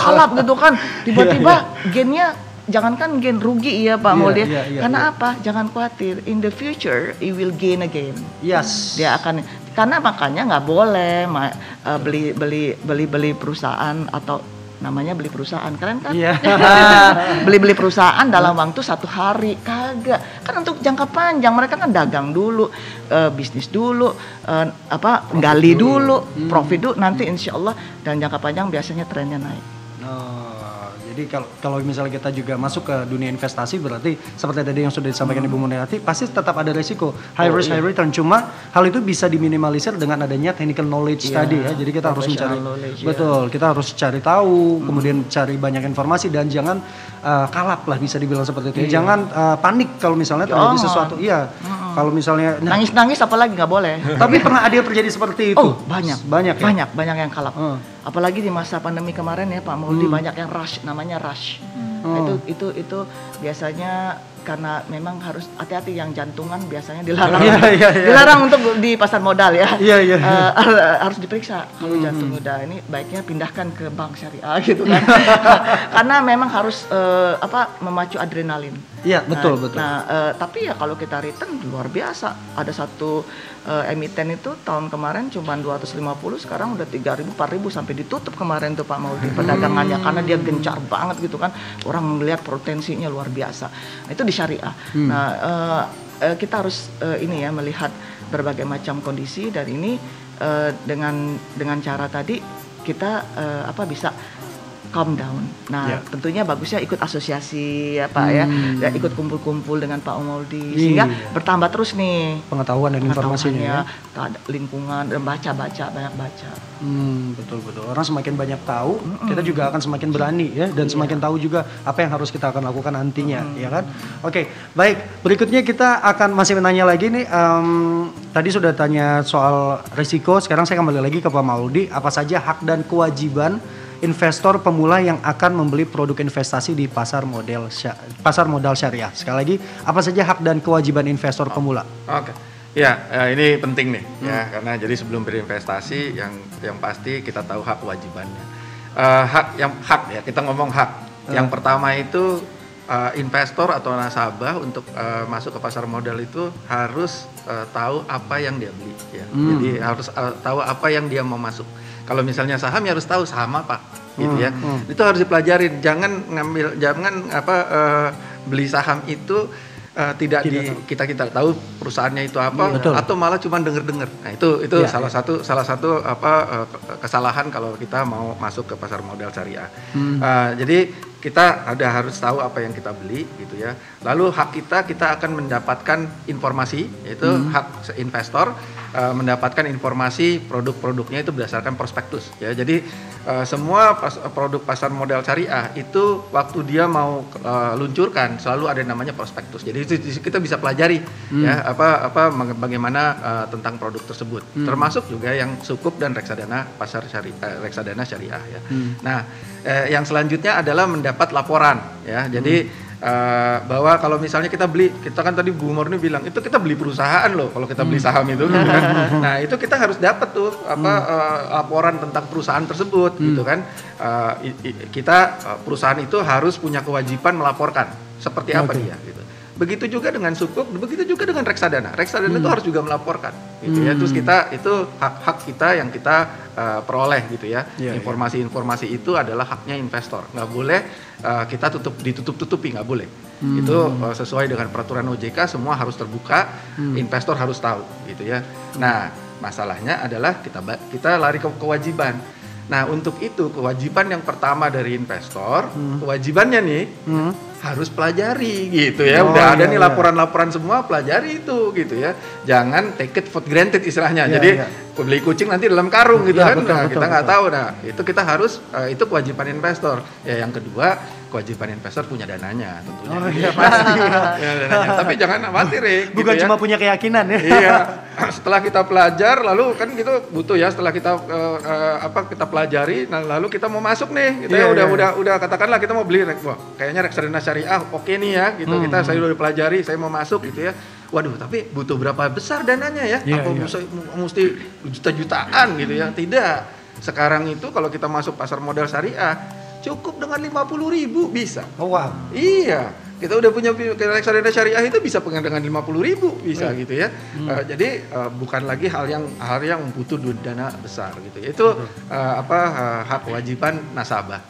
kalap gitu kan, tiba-tiba gainnya, jangankan gain, rugi ya Pak Mauldi. Karena apa? Jangan khawatir, in the future you will gain again. Dia akan, karena makanya nggak boleh beli perusahaan, atau namanya beli perusahaan, keren kan? Beli perusahaan dalam waktu 1 hari, kagak. Kan untuk jangka panjang, mereka kan dagang dulu, bisnis dulu, gali dulu, profit dulu, nanti insya Allah dan jangka panjang biasanya trennya naik. Jadi kalau misalnya kita juga masuk ke dunia investasi, berarti seperti tadi yang sudah disampaikan Ibu Murniarti, pasti tetap ada resiko, high risk high return. Cuma hal itu bisa diminimalisir dengan adanya technical knowledge tadi ya. Jadi kita harus mencari, kita harus cari tahu, kemudian cari banyak informasi, dan jangan kalap lah, bisa dibilang seperti itu. Jangan panik kalau misalnya terjadi sesuatu. Kalau misalnya nangis-nangis apalagi nggak boleh. Tapi pernah ada yang terjadi seperti itu? Banyak yang kalap. Apalagi di masa pandemi kemarin ya Pak Mauldi, banyak yang rush, namanya rush. Nah, itu biasanya karena memang harus hati-hati, yang jantungan biasanya dilarang. Dilarang untuk di pasar modal ya. Harus diperiksa kalau jantung udah ini, baiknya pindahkan ke bank syariah gitu kan. Karena memang harus memacu adrenalin. Iya, betul. Nah, tapi ya kalau kita return luar biasa. Ada satu emiten itu tahun kemarin cuma 250, sekarang udah 3.000, 4.000 sampai ditutup kemarin tuh Pak Mauldi perdagangannya, karena dia gencar banget gitu kan. Orang melihat potensinya luar biasa. Nah, itu di syariah. Nah, kita harus melihat berbagai macam kondisi, dan ini dengan cara tadi kita bisa calm down. Nah, tentunya bagusnya ikut asosiasi ya Pak ya, dan ikut kumpul-kumpul dengan Pak Mauldi, sehingga bertambah terus nih pengetahuan dan informasinya, lingkungan, dan banyak baca. Betul. Orang semakin banyak tahu, kita juga akan semakin berani ya, dan semakin tahu juga apa yang harus kita akan lakukan nantinya, ya kan? Oke, baik. Berikutnya kita akan masih menanya lagi nih. Tadi sudah tanya soal risiko, sekarang saya kembali lagi ke Pak Mauldi. Apa saja hak dan kewajiban investor pemula yang akan membeli produk investasi di pasar modal syariah? Sekali lagi, apa saja hak dan kewajiban investor pemula? Oke. Ya, ini penting nih ya, karena jadi sebelum berinvestasi yang pasti kita tahu hak kewajibannya. Hak ya, kita ngomong hak. Yang pertama itu investor atau nasabah untuk masuk ke pasar modal itu harus tahu apa yang dia beli ya. Jadi harus tahu apa yang dia mau masuk. Kalau misalnya saham ya harus tahu saham apa gitu ya. Itu harus dipelajarin. Jangan beli saham itu kita tahu perusahaannya itu apa. Betul. Atau malah cuma dengar-dengar. Nah, itu salah satu kesalahan kalau kita mau masuk ke pasar modal syariah. Jadi kita harus tahu apa yang kita beli gitu ya. Lalu hak kita akan mendapatkan informasi, yaitu hak investor mendapatkan informasi produk-produknya itu berdasarkan prospektus ya. Jadi semua produk pasar modal syariah itu waktu dia mau luncurkan selalu ada namanya prospektus. Jadi itu kita bisa pelajari ya bagaimana tentang produk tersebut. Termasuk juga yang Sukuk dan reksadana pasar syariah, reksadana syariah ya. Nah, yang selanjutnya adalah mendapat laporan ya. Jadi bahwa kalau misalnya kita kan tadi Bu Murni bilang itu kita beli perusahaan loh kalau kita beli saham itu gitu kan. Nah, itu kita harus dapat tuh laporan tentang perusahaan tersebut gitu kan. Perusahaan itu harus punya kewajiban melaporkan seperti apa dia gitu. Begitu juga dengan Sukuk, begitu juga dengan reksadana. Reksadana itu harus juga melaporkan, gitu ya. Terus itu hak kita yang kita peroleh, gitu ya. Informasi-informasi itu adalah haknya investor. Nggak boleh kita ditutup-tutupi, nggak boleh. Itu sesuai dengan peraturan OJK, semua harus terbuka. Investor harus tahu, gitu ya. Nah, masalahnya adalah kita lari ke kewajiban. Nah, untuk itu kewajiban yang pertama dari investor, kewajibannya nih harus pelajari gitu ya. Udah ada nih laporan-laporan semua, pelajari itu gitu ya. Jangan take it for granted istilahnya. Jadi beli kucing nanti dalam karung gitu kan. Kita nggak tahu. Nah, itu kita harus itu kewajiban investor. Ya, yang kedua, kewajiban investor punya dananya tentunya. Pasti. Dananya. Tapi jangan khawatir ya. Bukan gitu cuma ya. punya keyakinan ya. Iya. Setelah kita pelajar, lalu kan gitu butuh ya. Setelah kita kita pelajari, nah lalu kita mau masuk nih. Kita udah katakanlah kita mau beli, wah kayaknya reksadana syariah oke nih ya. Gitu saya udah pelajari, saya mau masuk gitu ya. Waduh, tapi butuh berapa besar dananya ya? Apa mesti juta-jutaan gitu ya? Tidak. Sekarang itu kalau kita masuk pasar modal syariah, cukup dengan 50.000 bisa. Oh wow. Iya, kita udah punya reksadana syariah itu bisa pengen dengan 50.000 bisa gitu ya. Jadi bukan lagi hal yang butuh dana besar gitu. Itu hak kewajiban nasabah.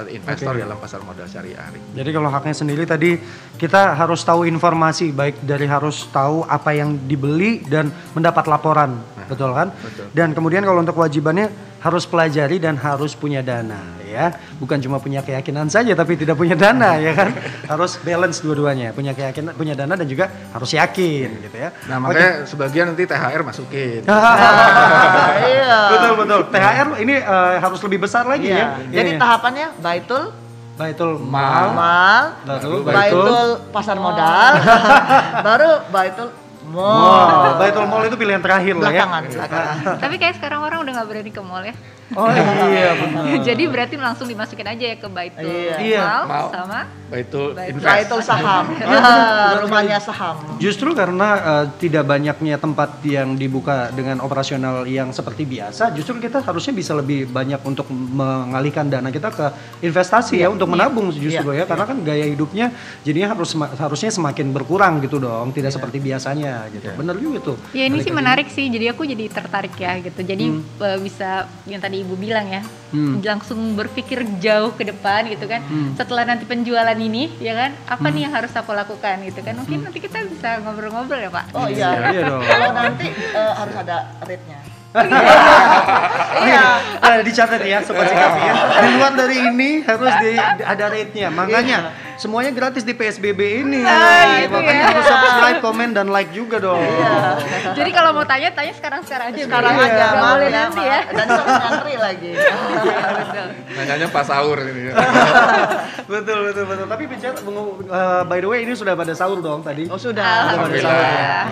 Investor dalam pasar modal syariah. Jadi kalau haknya sendiri tadi kita harus tahu informasi, baik dari harus tahu apa yang dibeli dan mendapat laporan, betul kan? Betul. Dan kemudian kalau untuk kewajibannya harus pelajari dan harus punya dana ya. Bukan cuma punya keyakinan saja tapi tidak punya dana ya kan. Harus balance dua-duanya, punya keyakinan, punya dana dan juga harus yakin gitu ya. Nah, makanya sebagian nanti THR masukin. Iya. Betul. THR ini harus lebih besar lagi ya. Jadi tahapannya Baitul Mal, baru Baitul pasar modal, baru Baitul Mall. Baitul Mall itu pilihan terakhir lah ya. Belakangan. Tapi kayak sekarang orang udah nggak berani ke mall ya. Oh iya benar. Jadi berarti langsung dimasukin aja ya ke Baitul Iya. Mal sama Baitul Invest. Baitul saham. Rumahnya saham. Justru karena tidak banyaknya tempat yang dibuka dengan operasional yang seperti biasa, justru kita harusnya bisa lebih banyak untuk mengalihkan dana kita ke investasi ya, untuk menabung justru ya, karena kan gaya hidupnya jadinya harusnya semakin berkurang gitu dong, tidak seperti biasanya gitu. Bener juga tuh. Ya ini sih menarik sih, jadi aku jadi tertarik ya gitu. Jadi bisa yang tadi Ibu bilang ya, langsung berpikir jauh ke depan gitu kan. Setelah nanti penjualan ini ya kan, apa nih yang harus aku lakukan gitu kan. Mungkin nanti kita bisa ngobrol-ngobrol ya Pak. Oh iya. Kalau nanti harus ada rate-nya. Iya. Dicatat ya Sobat Sikapi ya. Di luar dari ini harus ada rate-nya. Makanya semuanya gratis di PSBB ini. Makanya harus subscribe, komen dan like juga dong. Jadi kalau mau tanya sekarang-sekarang aja. Sekarang aja, nggak boleh nanti ya. Dan sok ngantri lagi. Nanyanya pas sahur ini. Betul. Tapi bicara by the way ini sudah pada sahur dong tadi. Oh sudah. Alhamdulillah.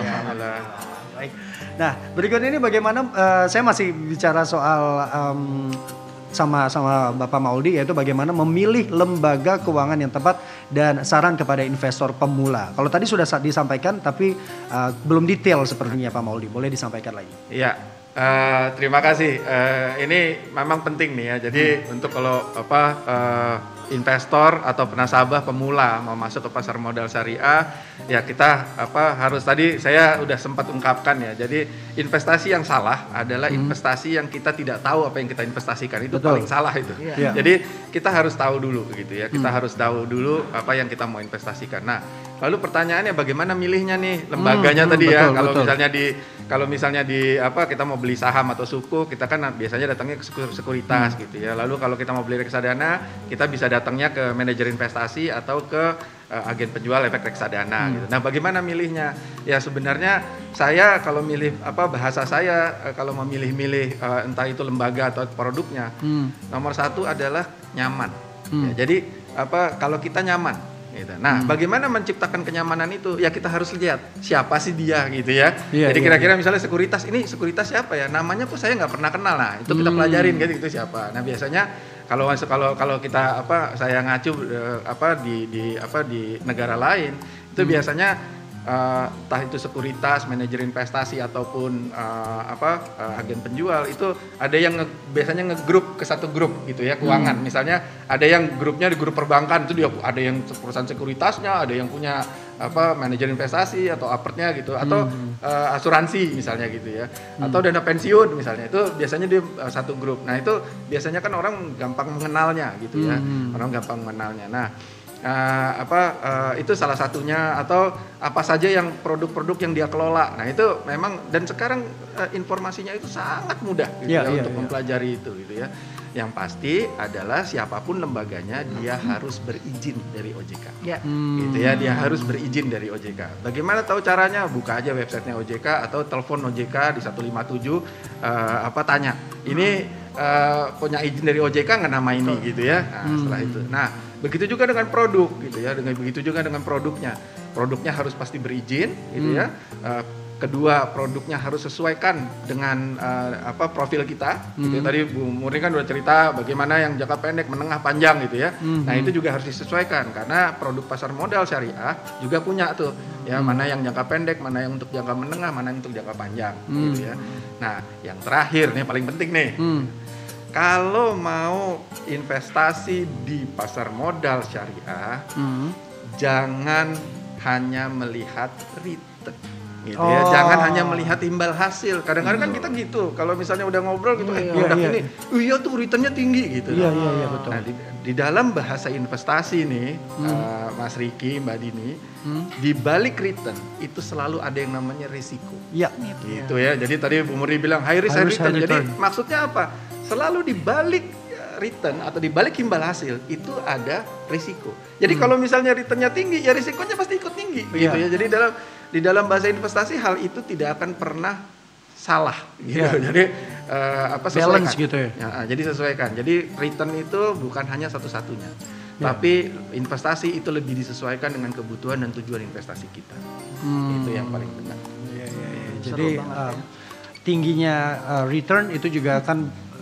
Baik. Nah, berikutnya ini bagaimana saya masih bicara soal sama Bapak Mauldi, yaitu bagaimana memilih lembaga keuangan yang tepat dan saran kepada investor pemula. Kalau tadi sudah disampaikan tapi belum detail sepertinya Pak Mauldi, boleh disampaikan lagi? Iya. Terima kasih. Ini memang penting nih ya. Jadi untuk kalau investor atau nasabah pemula mau masuk ke pasar modal syariah, ya kita harus, tadi saya udah sempat ungkapkan ya. Jadi investasi yang salah adalah investasi yang kita tidak tahu apa yang kita investasikan, itu paling salah itu. Yeah. Jadi kita harus tahu dulu gitu ya. Kita harus tahu dulu apa yang kita mau investasikan. Nah, lalu pertanyaannya bagaimana milihnya nih lembaganya tadi ya. Kalau misalnya di kita mau beli saham atau suku, kita kan biasanya datangnya ke sekuritas gitu ya. Lalu kalau kita mau beli reksadana, kita bisa datangnya ke manajer investasi atau ke agen penjual efek reksadana gitu. Nah, bagaimana milihnya? Ya sebenarnya saya kalau milih bahasa saya kalau memilih-milih entah itu lembaga atau produknya, nomor satu adalah nyaman. Ya, jadi kalau kita nyaman gitu. Nah, bagaimana menciptakan kenyamanan itu? Ya kita harus lihat siapa sih dia gitu ya. Jadi kira-kira misalnya sekuritas, ini sekuritas siapa ya? Namanya kok saya nggak pernah kenal. Nah, itu kita pelajarin gitu, itu siapa. Nah, biasanya kalau kita saya ngacu di negara lain, itu biasanya entah itu sekuritas, manajer investasi ataupun agen penjual, itu ada yang biasanya ngegrup ke satu grup gitu ya, keuangan. Misalnya ada yang grupnya di grup perbankan, itu dia ada yang perusahaan sekuritasnya, ada yang punya manajer investasi atau apertnya gitu, atau asuransi misalnya gitu ya, atau dana pensiun misalnya, itu biasanya di satu grup. Nah, itu biasanya kan orang gampang mengenalnya gitu ya, orang gampang mengenalnya. Nah, itu salah satunya, atau apa saja yang produk-produk yang dia kelola. Nah, itu memang, dan sekarang informasinya itu sangat mudah gitu untuk mempelajari itu gitu ya. Yang pasti adalah siapapun lembaganya, dia harus berizin dari OJK. Gitu ya, dia harus berizin dari OJK. Bagaimana tahu caranya? Buka aja websitenya OJK atau telepon OJK di 157, tanya, ini punya izin dari OJK nggak nama ini gitu ya. Nah, setelah itu, nah begitu juga dengan produk gitu ya, begitu juga dengan produknya harus pasti berizin gitu ya. Kedua, produknya harus sesuaikan dengan profil kita. Gitu ya. Tadi Bu Murni kan udah cerita bagaimana yang jangka pendek, menengah, panjang gitu ya. Nah, itu juga harus disesuaikan karena produk pasar modal syariah juga punya tuh ya, mana yang jangka pendek, mana yang untuk jangka menengah, mana yang untuk jangka panjang gitu ya. Nah, yang terakhir nih paling penting nih. Kalau mau investasi di pasar modal syariah, jangan hanya melihat return, gitu ya. Jangan hanya melihat imbal hasil. Kadang-kadang kan kita gitu. Kalau misalnya udah ngobrol gitu, produk ini, iya tuh returnnya tinggi gitu. Iya, betul. Nah, di dalam bahasa investasi nih, Mas Riki, Mbak Dini, di balik return itu selalu ada yang namanya risiko. Iya. Gitu ya. Jadi tadi Bu Murni bilang high risk, high return. Jadi maksudnya apa? Selalu di balik return atau di balik imbal hasil itu ada risiko. Jadi kalau misalnya returnnya tinggi, ya risikonya pasti ikut tinggi, gitu ya. Jadi di dalam bahasa investasi hal itu tidak akan pernah salah, gitu. Jadi balance gitu ya. Jadi sesuaikan. Jadi return itu bukan hanya satu-satunya, tapi investasi itu lebih disesuaikan dengan kebutuhan dan tujuan investasi kita. Itu yang paling benar. Jadi tingginya return itu juga akan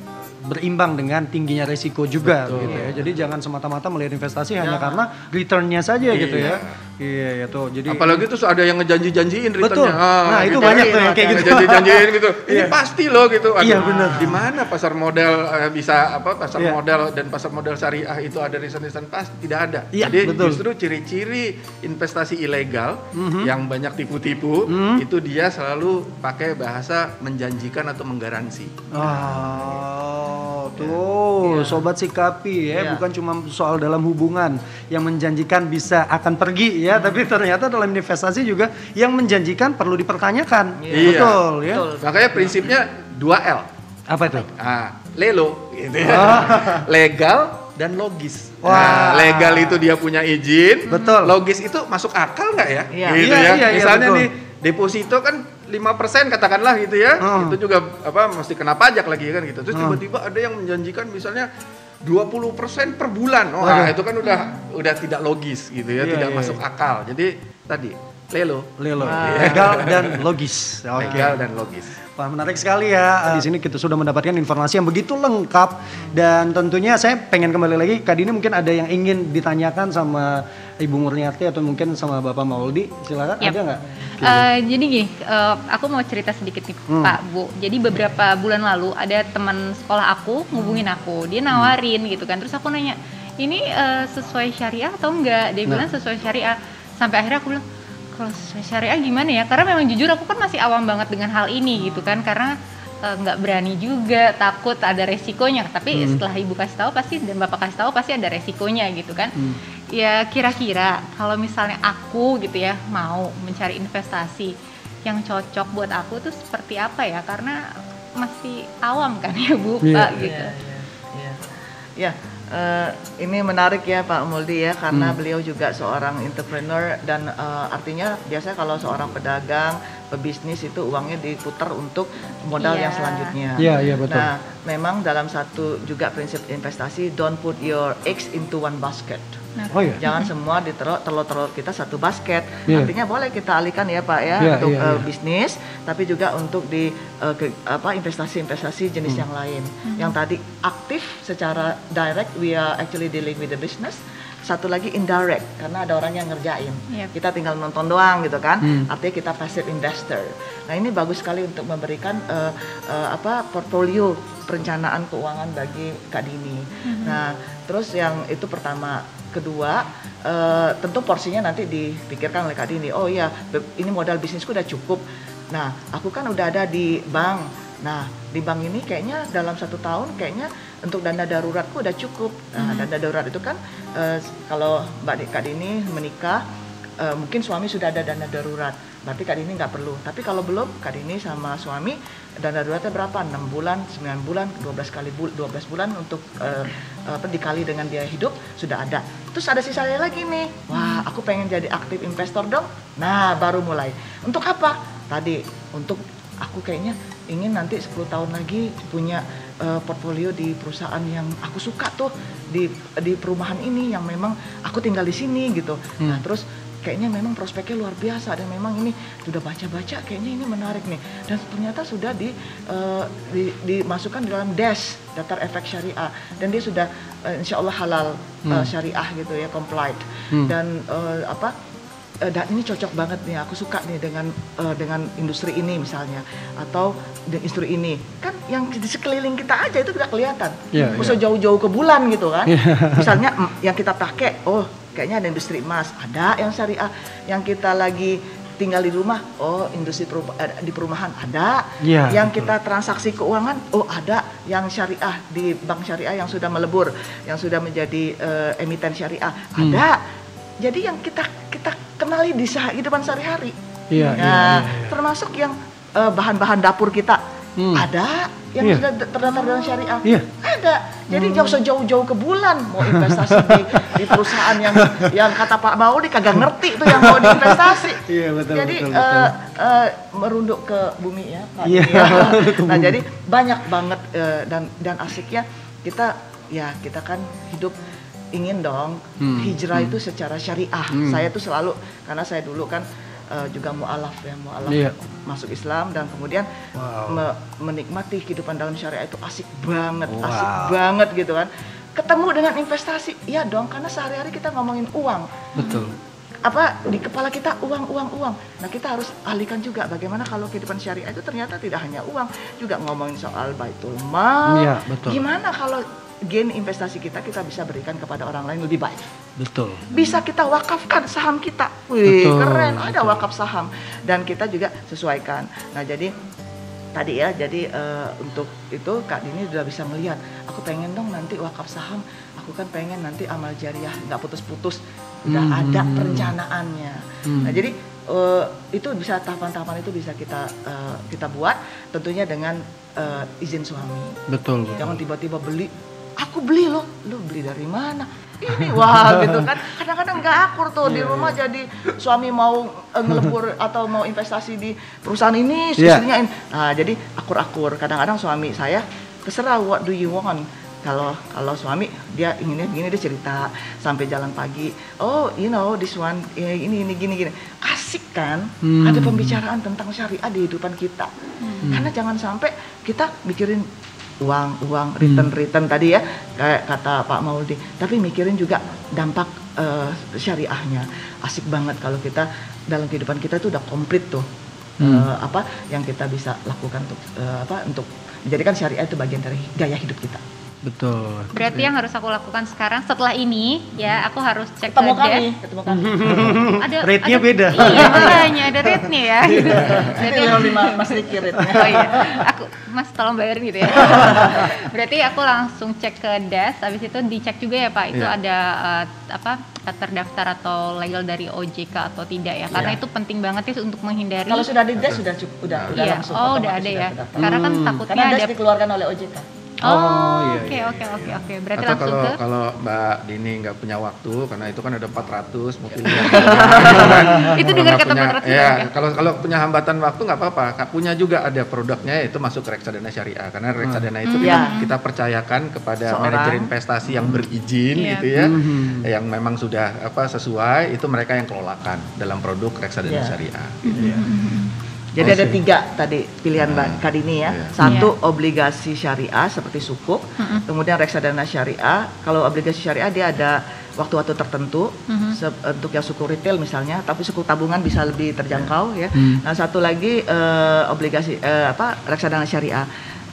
berimbang dengan tingginya resiko juga. Betul. Gitu ya. Jadi jangan semata-mata melihat investasi hanya karena returnnya saja gitu ya. Iya tuh. Jadi apalagi tuh ada yang ngejanji-janjiin returnnya. Nah, itu gitu banyak tuh yang kayak gitu. Janji-janjiin gitu. Ini pasti loh gitu. Iya, benar. Di mana pasar modal bisa pasar modal dan pasar modal syariah itu ada return pasti tidak ada. Iya, jadi betul. justru ciri-ciri investasi ilegal yang banyak tipu-tipu itu dia selalu pakai bahasa menjanjikan atau menggaransi. Tuh, sobat sikapi ya, bukan cuma soal dalam hubungan yang menjanjikan bisa akan pergi ya, tapi ternyata dalam investasi juga yang menjanjikan perlu dipertanyakan. Betul ya. Makanya prinsipnya 2L. Apa itu? Lelo gitu ya. Legal dan logis. Nah, legal itu dia punya izin. Betul. Logis itu masuk akal nggak ya? Gitu ya. Misalnya nih deposito kan 5% katakanlah gitu ya. Itu juga mesti kena pajak lagi kan gitu. Terus tiba-tiba ada yang menjanjikan misalnya 20% per bulan. Itu kan udah tidak logis gitu ya, tidak masuk akal. Jadi tadi lelo. Legal dan logis. Legal dan logis. Wah, menarik sekali ya. Di sini kita sudah mendapatkan informasi yang begitu lengkap, dan tentunya saya pengen kembali lagi. Kak Dini, mungkin ada yang ingin ditanyakan sama Ibu Murniati atau mungkin sama Bapak Mauldi, silakan. Ada nggak? Jadi gini, aku mau cerita sedikit nih Pak Bu. Jadi beberapa bulan lalu ada teman sekolah aku ngubungin aku, dia nawarin gitu kan. Terus aku nanya, ini sesuai syariah atau enggak? Dia bilang sesuai syariah. Sampai akhirnya aku bilang, kalau sesuai syariah gimana ya? Karena memang jujur aku kan masih awam banget dengan hal ini gitu kan. Karena nggak berani juga, takut ada resikonya. Tapi setelah ibu kasih tahu pasti dan bapak kasih tahu pasti ada resikonya gitu kan. Ya kira-kira kalau misalnya aku gitu ya mau mencari investasi yang cocok buat aku tuh seperti apa ya? Karena masih awam kan ya Bu, Pak gitu. Ya, ini menarik ya Pak Muldi ya, karena beliau juga seorang entrepreneur dan artinya biasanya kalau seorang pedagang, pebisnis itu uangnya diputar untuk modal yang selanjutnya. Iya, betul. Nah, memang dalam satu juga prinsip investasi, don't put your eggs into one basket. Jangan semua ditaruh telur-telur kita satu basket. Artinya boleh kita alihkan ya Pak ya untuk bisnis, tapi juga untuk di investasi-investasi jenis yang lain. Yang tadi aktif secara direct, we are actually dealing with the business. Satu lagi indirect, karena ada orang yang ngerjain. Kita tinggal nonton doang gitu kan. Artinya kita passive investor. Nah, ini bagus sekali untuk memberikan portfolio perencanaan keuangan bagi Kak Dini. Nah, terus yang itu pertama. Kedua, tentu porsinya nanti dipikirkan oleh Kak Dini. Oh iya, ini modal bisnisku udah cukup. Nah, aku kan udah ada di bank. Nah, di bank ini kayaknya dalam 1 tahun kayaknya untuk dana daruratku udah cukup. Nah, dana darurat itu kan kalau Kak Dini menikah, mungkin suami sudah ada dana darurat. Berarti Kak Dini nggak perlu. Tapi kalau belum, Kak Dini sama suami dana daruratnya berapa? 6 bulan, 9 bulan, 12 bulan untuk dikali dengan biaya hidup sudah ada. Terus ada sisanya lagi nih. Wah, aku pengen jadi aktif investor dong. Nah, baru mulai. Untuk apa? Tadi untuk aku kayaknya ingin nanti 10 tahun lagi punya portfolio di perusahaan yang aku suka tuh, di perumahan ini yang memang aku tinggal di sini gitu. Nah, terus kayaknya memang prospeknya luar biasa dan memang ini sudah baca-baca kayaknya ini menarik nih, dan ternyata sudah dimasukkan dalam DES, daftar efek syariah, dan dia sudah insya Allah halal syariah gitu ya, complied. Dan dan ini cocok banget nih, aku suka nih dengan industri ini misalnya, atau industri ini kan yang di sekeliling kita aja itu udah kelihatan, usah jauh-jauh ke bulan gitu kan. Misalnya yang kita pakai, oh kayaknya ada industri emas, ada yang syariah. Yang kita lagi tinggal di rumah, oh industri di perumahan ada. Yang kita transaksi keuangan, oh ada yang syariah di bank syariah yang sudah melebur, yang sudah menjadi emiten syariah, ada. Jadi yang kita kenali di kehidupan sehari-hari. Termasuk yang bahan-bahan dapur kita ada yang sudah terdaftar dalam syariah. Ada. Jadi jauh-jauh ke bulan mau investasi di perusahaan yang kata Pak Maudi kagak ngerti tuh yang mau diinvestasi. Jadi merunduk ke bumi ya Pak. Nah, jadi banyak banget dan asiknya kita kan hidup ingin dong hijrah itu secara syariah. Saya tuh selalu, karena saya dulu kan juga mu'alaf masuk Islam, dan kemudian menikmati kehidupan dalam syariah itu asik banget gitu kan. Ketemu dengan investasi, iya dong, karena sehari-hari kita ngomongin uang. Betul. Di kepala kita uang. Nah, kita harus alihkan juga bagaimana kalau kehidupan syariah itu ternyata tidak hanya uang, juga ngomongin soal baitul mal. Gimana kalau gain investasi kita bisa berikan kepada orang lain lebih baik. Betul. Bisa kita wakafkan saham kita. Wih, keren, ada wakaf saham. Dan kita juga sesuaikan. Nah, jadi tadi ya, untuk itu Kak Dini sudah bisa melihat, aku pengen dong nanti wakaf saham, aku kan pengen nanti amal jariah, nggak putus-putus, udah ada perencanaannya. Nah, jadi itu bisa tahapan-tahapan itu bisa kita buat, tentunya dengan izin suami. Betul. Jangan tiba-tiba beli. Aku beli loh, lu beli dari mana? Ini wah gitu kan. Kadang-kadang nggak akur tuh di rumah, jadi suami mau ngelebur atau mau investasi di perusahaan ini, istrinya ini. Nah, jadi akur-akur. Kadang-kadang suami saya terserah, what do you want? Kalau suami dia inginnya begini, dia cerita sampai jalan pagi. Oh, you know this one, ini gini. Asik kan? Ada pembicaraan tentang syariah di kehidupan kita. Karena jangan sampai kita mikirin uang, return tadi ya, kayak kata Pak Maudi. Tapi mikirin juga dampak syariahnya. Asik banget kalau kita dalam kehidupan kita itu udah komplit tuh. Apa yang kita bisa lakukan untuk menjadikan syariah itu bagian dari gaya hidup kita. Betul. Berarti yang harus aku lakukan sekarang setelah ini ya aku harus cek Ketemu ke kami. ada Rate-nya beda. Iya makanya ada rate-nya ya. Gitu. Berarti Mas Riki rate-nya. Oh iya, Mas tolong bayarin gitu ya. Berarti aku langsung cek ke desk, habis itu dicek juga ya Pak, itu ada terdaftar atau legal dari OJK atau tidak ya? Karena itu penting banget sih untuk menghindari. Kalau sudah di desk sudah cukup, udah langsung. Oh udah ada ya. Karena kan takutnya karena ada. dikeluarkan oleh OJK. Oke. Berarti atau langsung ke. kalau Mbak Dini nggak punya waktu, karena itu kan ada 400 mungkin. Itu dengar kata 400. Ya, kalau punya hambatan waktu nggak apa-apa. Punya juga ada produknya, itu masuk ke reksadana syariah. Karena reksadana itu kita percayakan kepada manajer investasi yang berizin gitu ya, yang memang sudah sesuai, itu mereka yang kelolakan dalam produk reksadana syariah. Gitu ya. Jadi ada 3 tadi pilihan Mbak Kadini ya. Satu obligasi syariah seperti sukuk, kemudian reksadana syariah. Kalau obligasi syariah dia ada waktu-waktu tertentu untuk yang suku retail misalnya, tapi suku tabungan bisa lebih terjangkau ya. Nah satu lagi obligasi reksadana syariah.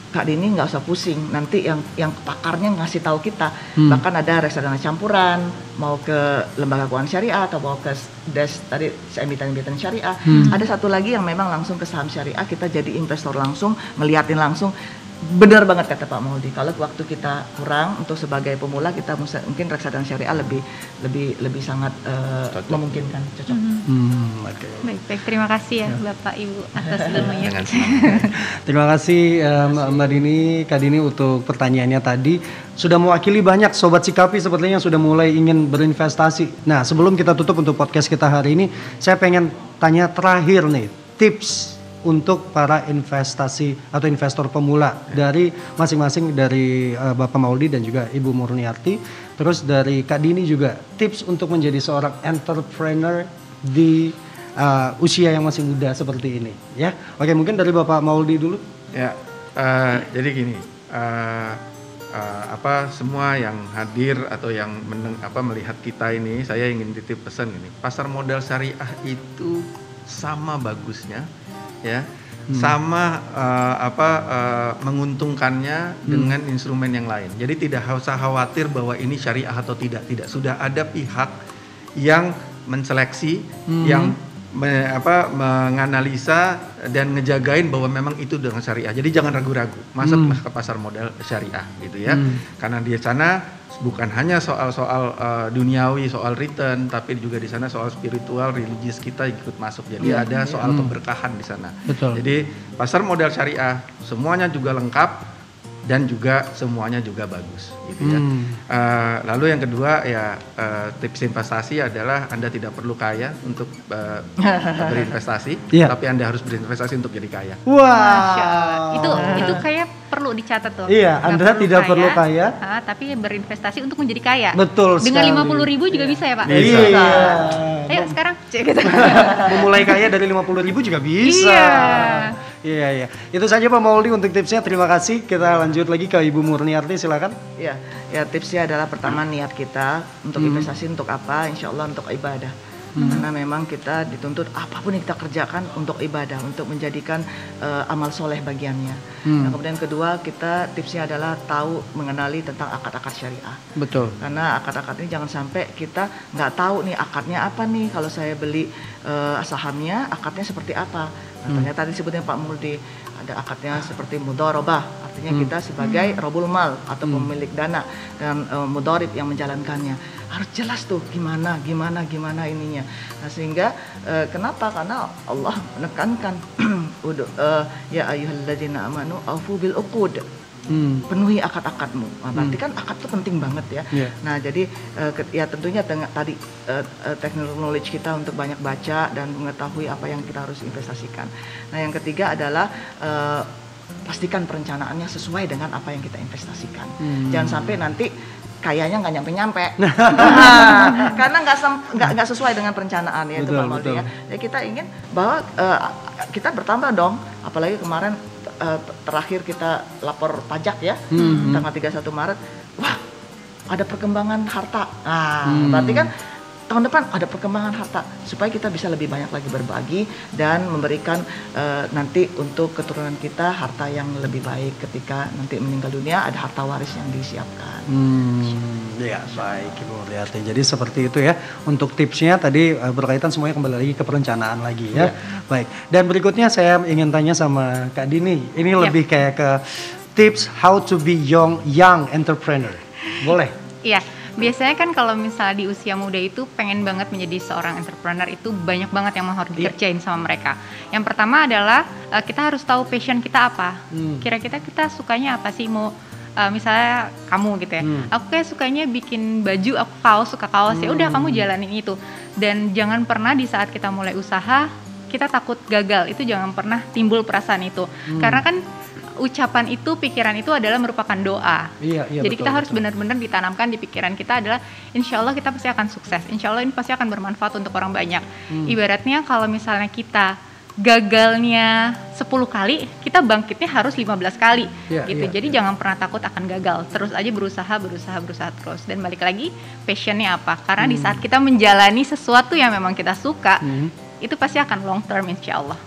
Kak Dini nggak usah pusing, nanti yang pakarnya ngasih tahu kita. Bahkan ada reksadana campuran, mau ke lembaga keuangan syariah atau mau ke desk tadi emiten-emiten syariah. Ada satu lagi yang memang langsung ke saham syariah, kita jadi investor langsung, ngeliatin langsung. Benar banget kata Pak Mauldi, kalau waktu kita kurang untuk sebagai pemula, kita mungkin reksadana syariah lebih sangat memungkinkan, cocok. Baik, terima kasih ya Bapak Ibu atas ilmunya. Terima kasih Mbak Dini, Kak Dini untuk pertanyaannya tadi. Sudah mewakili banyak Sobat Sikapi sepertinya yang sudah mulai ingin berinvestasi. Nah sebelum kita tutup untuk podcast kita hari ini, saya pengen tanya terakhir nih, tips untuk para investasi atau investor pemula dari masing-masing dari Bapak Mauldi dan juga Ibu Murniarti, terus dari Kak Dini juga tips untuk menjadi seorang entrepreneur di usia yang masih muda seperti ini ya. Oke, mungkin dari Bapak Mauldi dulu. Ya, jadi gini, semua yang hadir atau yang melihat kita ini, saya ingin titip pesan ini, pasar modal syariah itu sama bagusnya ya, sama menguntungkannya dengan instrumen yang lain. Jadi tidak usah khawatir bahwa ini syariah atau tidak. Sudah ada pihak yang menseleksi, yang menganalisa dan ngejagain bahwa memang itu dengan syariah. Jadi jangan ragu-ragu masuk ke pasar modal syariah gitu ya. Karena di sana bukan hanya soal duniawi, soal return, tapi juga di sana soal spiritual, religius kita ikut masuk. Jadi ada soal keberkahan di sana. Betul. Jadi pasar modal syariah semuanya juga lengkap dan juga semuanya juga bagus gitu ya. Lalu yang kedua ya, tips investasi adalah Anda tidak perlu kaya untuk berinvestasi, tapi Anda harus berinvestasi untuk jadi kaya. Wah. Itu kayak perlu dicatat tuh. Iya, Anda tidak perlu kaya, tapi berinvestasi untuk menjadi kaya. Betul sekali. Dengan 50.000 juga bisa ya Pak? Bisa. Ayo sekarang cek gitu. Memulai kaya dari 50.000 juga bisa. Iya. Itu saja Pak Mauldi untuk tipsnya. Terima kasih. Kita lanjut lagi ke Ibu Murniarti, silakan. Ya tipsnya adalah pertama niat kita untuk investasi untuk apa? Insya Allah untuk ibadah. Karena memang kita dituntut apapun yang kita kerjakan untuk ibadah, untuk menjadikan amal soleh bagiannya. Nah, kemudian kedua, kita tipsnya adalah tahu mengenali tentang akad-akad syariah. Betul. Karena akad-akad ini jangan sampai kita nggak tahu nih akadnya apa nih. Kalau saya beli sahamnya, akadnya seperti apa? Nah, ternyata tadi disebutnya Pak Muldi, ada akadnya seperti mudharabah, artinya kita sebagai robul mal atau pemilik dana, dan mudharib yang menjalankannya. Harus jelas tuh gimana ininya. Nah, sehingga kenapa? Karena Allah menekankan ya ayyuhalladzina amanu aufu bil uqud. Penuhi akad-akadmu. Nah, berarti kan akad itu penting banget ya. Nah, jadi ya tentunya tadi technical knowledge kita untuk banyak baca dan mengetahui apa yang kita harus investasikan. Nah, yang ketiga adalah pastikan perencanaannya sesuai dengan apa yang kita investasikan. Jangan sampai nanti kayaknya nggak nyampe-nyampe, karena nggak sesuai dengan perencanaan ya. Betul, itu Pak Mauldi ya. Jadi kita ingin bahwa kita bertambah dong, apalagi kemarin terakhir kita lapor pajak ya, tanggal 31 Maret, wah ada perkembangan harta. Berarti kan tahun depan ada perkembangan harta, supaya kita bisa lebih banyak lagi berbagi dan memberikan nanti untuk keturunan kita harta yang lebih baik ketika nanti meninggal dunia, ada harta waris yang disiapkan. Ya, baik Ibu Murniarti. Jadi seperti itu ya. Untuk tipsnya tadi berkaitan semuanya kembali lagi ke perencanaan lagi ya. Baik. Dan berikutnya saya ingin tanya sama Kak Dini. Ini lebih kayak ke tips how to be young entrepreneur. Boleh? Iya. Biasanya kan kalau misalnya di usia muda itu pengen banget menjadi seorang entrepreneur, itu banyak banget yang mau harus dikerjain sama mereka. Yang pertama adalah kita harus tahu passion kita apa. Kira-kira kita sukanya apa sih? Mau misalnya kamu gitu ya, aku kayak sukanya bikin baju, aku suka kaos, ya udah kamu jalanin itu. Dan jangan pernah di saat kita mulai usaha kita takut gagal, itu jangan pernah timbul perasaan itu. Karena kan ucapan itu, pikiran itu adalah merupakan doa. Jadi betul, kita harus benar-benar ditanamkan di pikiran kita adalah insya Allah kita pasti akan sukses, insya Allah ini pasti akan bermanfaat untuk orang banyak. Ibaratnya kalau misalnya kita gagalnya 10 kali, kita bangkitnya harus 15 kali gitu. Jadi jangan pernah takut akan gagal, terus aja berusaha terus. Dan balik lagi, passionnya apa? Karena di saat kita menjalani sesuatu yang memang kita suka, itu pasti akan long term insya Allah.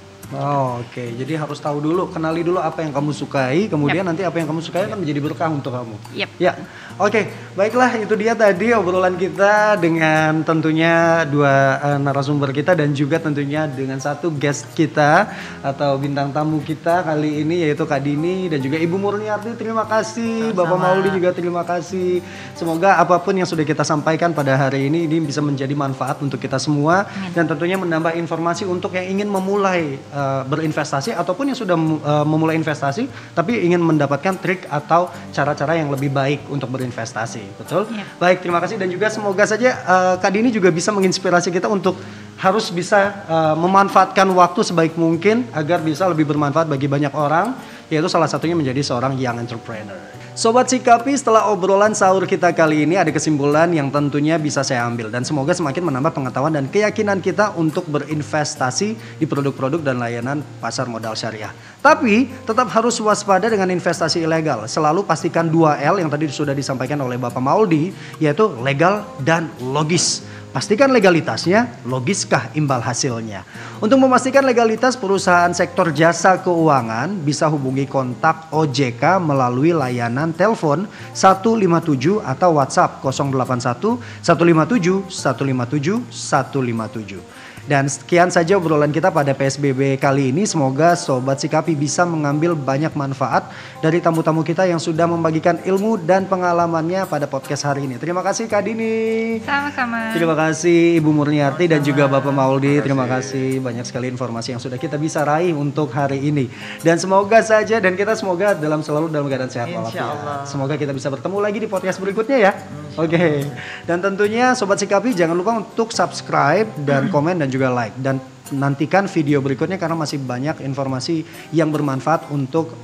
Oke. Jadi harus tahu dulu, kenali dulu apa yang kamu sukai, kemudian nanti apa yang kamu sukai akan menjadi berkah untuk kamu. Ya. Oke, baiklah, itu dia tadi obrolan kita dengan tentunya dua narasumber kita dan juga tentunya dengan satu guest kita atau bintang tamu kita kali ini, yaitu Kak Dini dan juga Ibu Murniarti. Terima kasih. Bapak Mauldi juga terima kasih. Semoga apapun yang sudah kita sampaikan pada hari ini bisa menjadi manfaat untuk kita semua dan tentunya menambah informasi untuk yang ingin memulai berinvestasi ataupun yang sudah memulai investasi tapi ingin mendapatkan trik atau cara-cara yang lebih baik untuk berinvestasi. Betul? Baik, terima kasih dan juga semoga saja Kak Dini juga bisa menginspirasi kita untuk harus bisa memanfaatkan waktu sebaik mungkin agar bisa lebih bermanfaat bagi banyak orang, yaitu salah satunya menjadi seorang young entrepreneur. Sobat Sikapi, setelah obrolan sahur kita kali ini ada kesimpulan yang tentunya bisa saya ambil dan semoga semakin menambah pengetahuan dan keyakinan kita untuk berinvestasi di produk-produk dan layanan pasar modal syariah. Tapi tetap harus waspada dengan investasi ilegal. Selalu pastikan 2L yang tadi sudah disampaikan oleh Bapak Mauldi, yaitu legal dan logis. Pastikan legalitasnya, logiskah imbal hasilnya. Untuk memastikan legalitas perusahaan sektor jasa keuangan, bisa hubungi kontak OJK melalui layanan telepon 157 atau WhatsApp 081 157 157 157. Dan sekian saja obrolan kita pada PSBB kali ini. Semoga Sobat Sikapi bisa mengambil banyak manfaat dari tamu-tamu kita yang sudah membagikan ilmu dan pengalamannya pada podcast hari ini. Terima kasih Kak Dini. Sama-sama. Terima kasih Ibu Murniarti dan juga Bapak Mauldi. Terima kasih, banyak sekali informasi yang sudah kita bisa raih untuk hari ini. Dan semoga saja dan kita semoga selalu dalam keadaan sehat walafiat. Semoga kita bisa bertemu lagi di podcast berikutnya ya. Oke. Dan tentunya Sobat Sikapi jangan lupa untuk subscribe dan komen dan juga like, dan nantikan video berikutnya karena masih banyak informasi yang bermanfaat untuk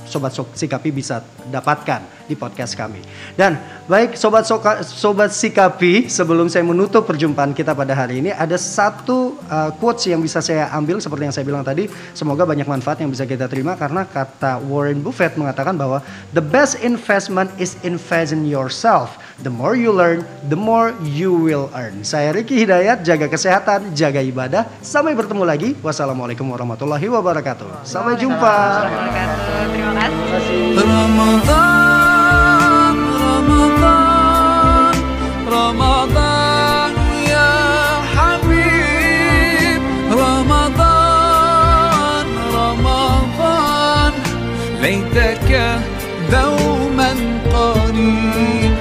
Sobat Sikapi bisa dapatkan di podcast kami. Dan baik Sobat Sikapi, sebelum saya menutup perjumpaan kita pada hari ini, ada satu quotes yang bisa saya ambil seperti yang saya bilang tadi. Semoga banyak manfaat yang bisa kita terima karena kata Warren Buffett mengatakan bahwa the best investment is invest in yourself. The more you learn, the more you will earn. Saya Ricky Hidayat, jaga kesehatan, jaga ibadah. Sampai bertemu lagi. Wassalamualaikum warahmatullahi wabarakatuh. Sampai jumpa. Terima kasih. Ramadan, Ramadan, Ramadan ya Habib. Ramadan, Ramadan, laitaka dauman qarib.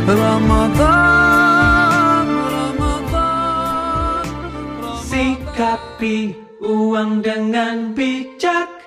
Ramadan, Ramadan, Sikapi uang dengan bijak.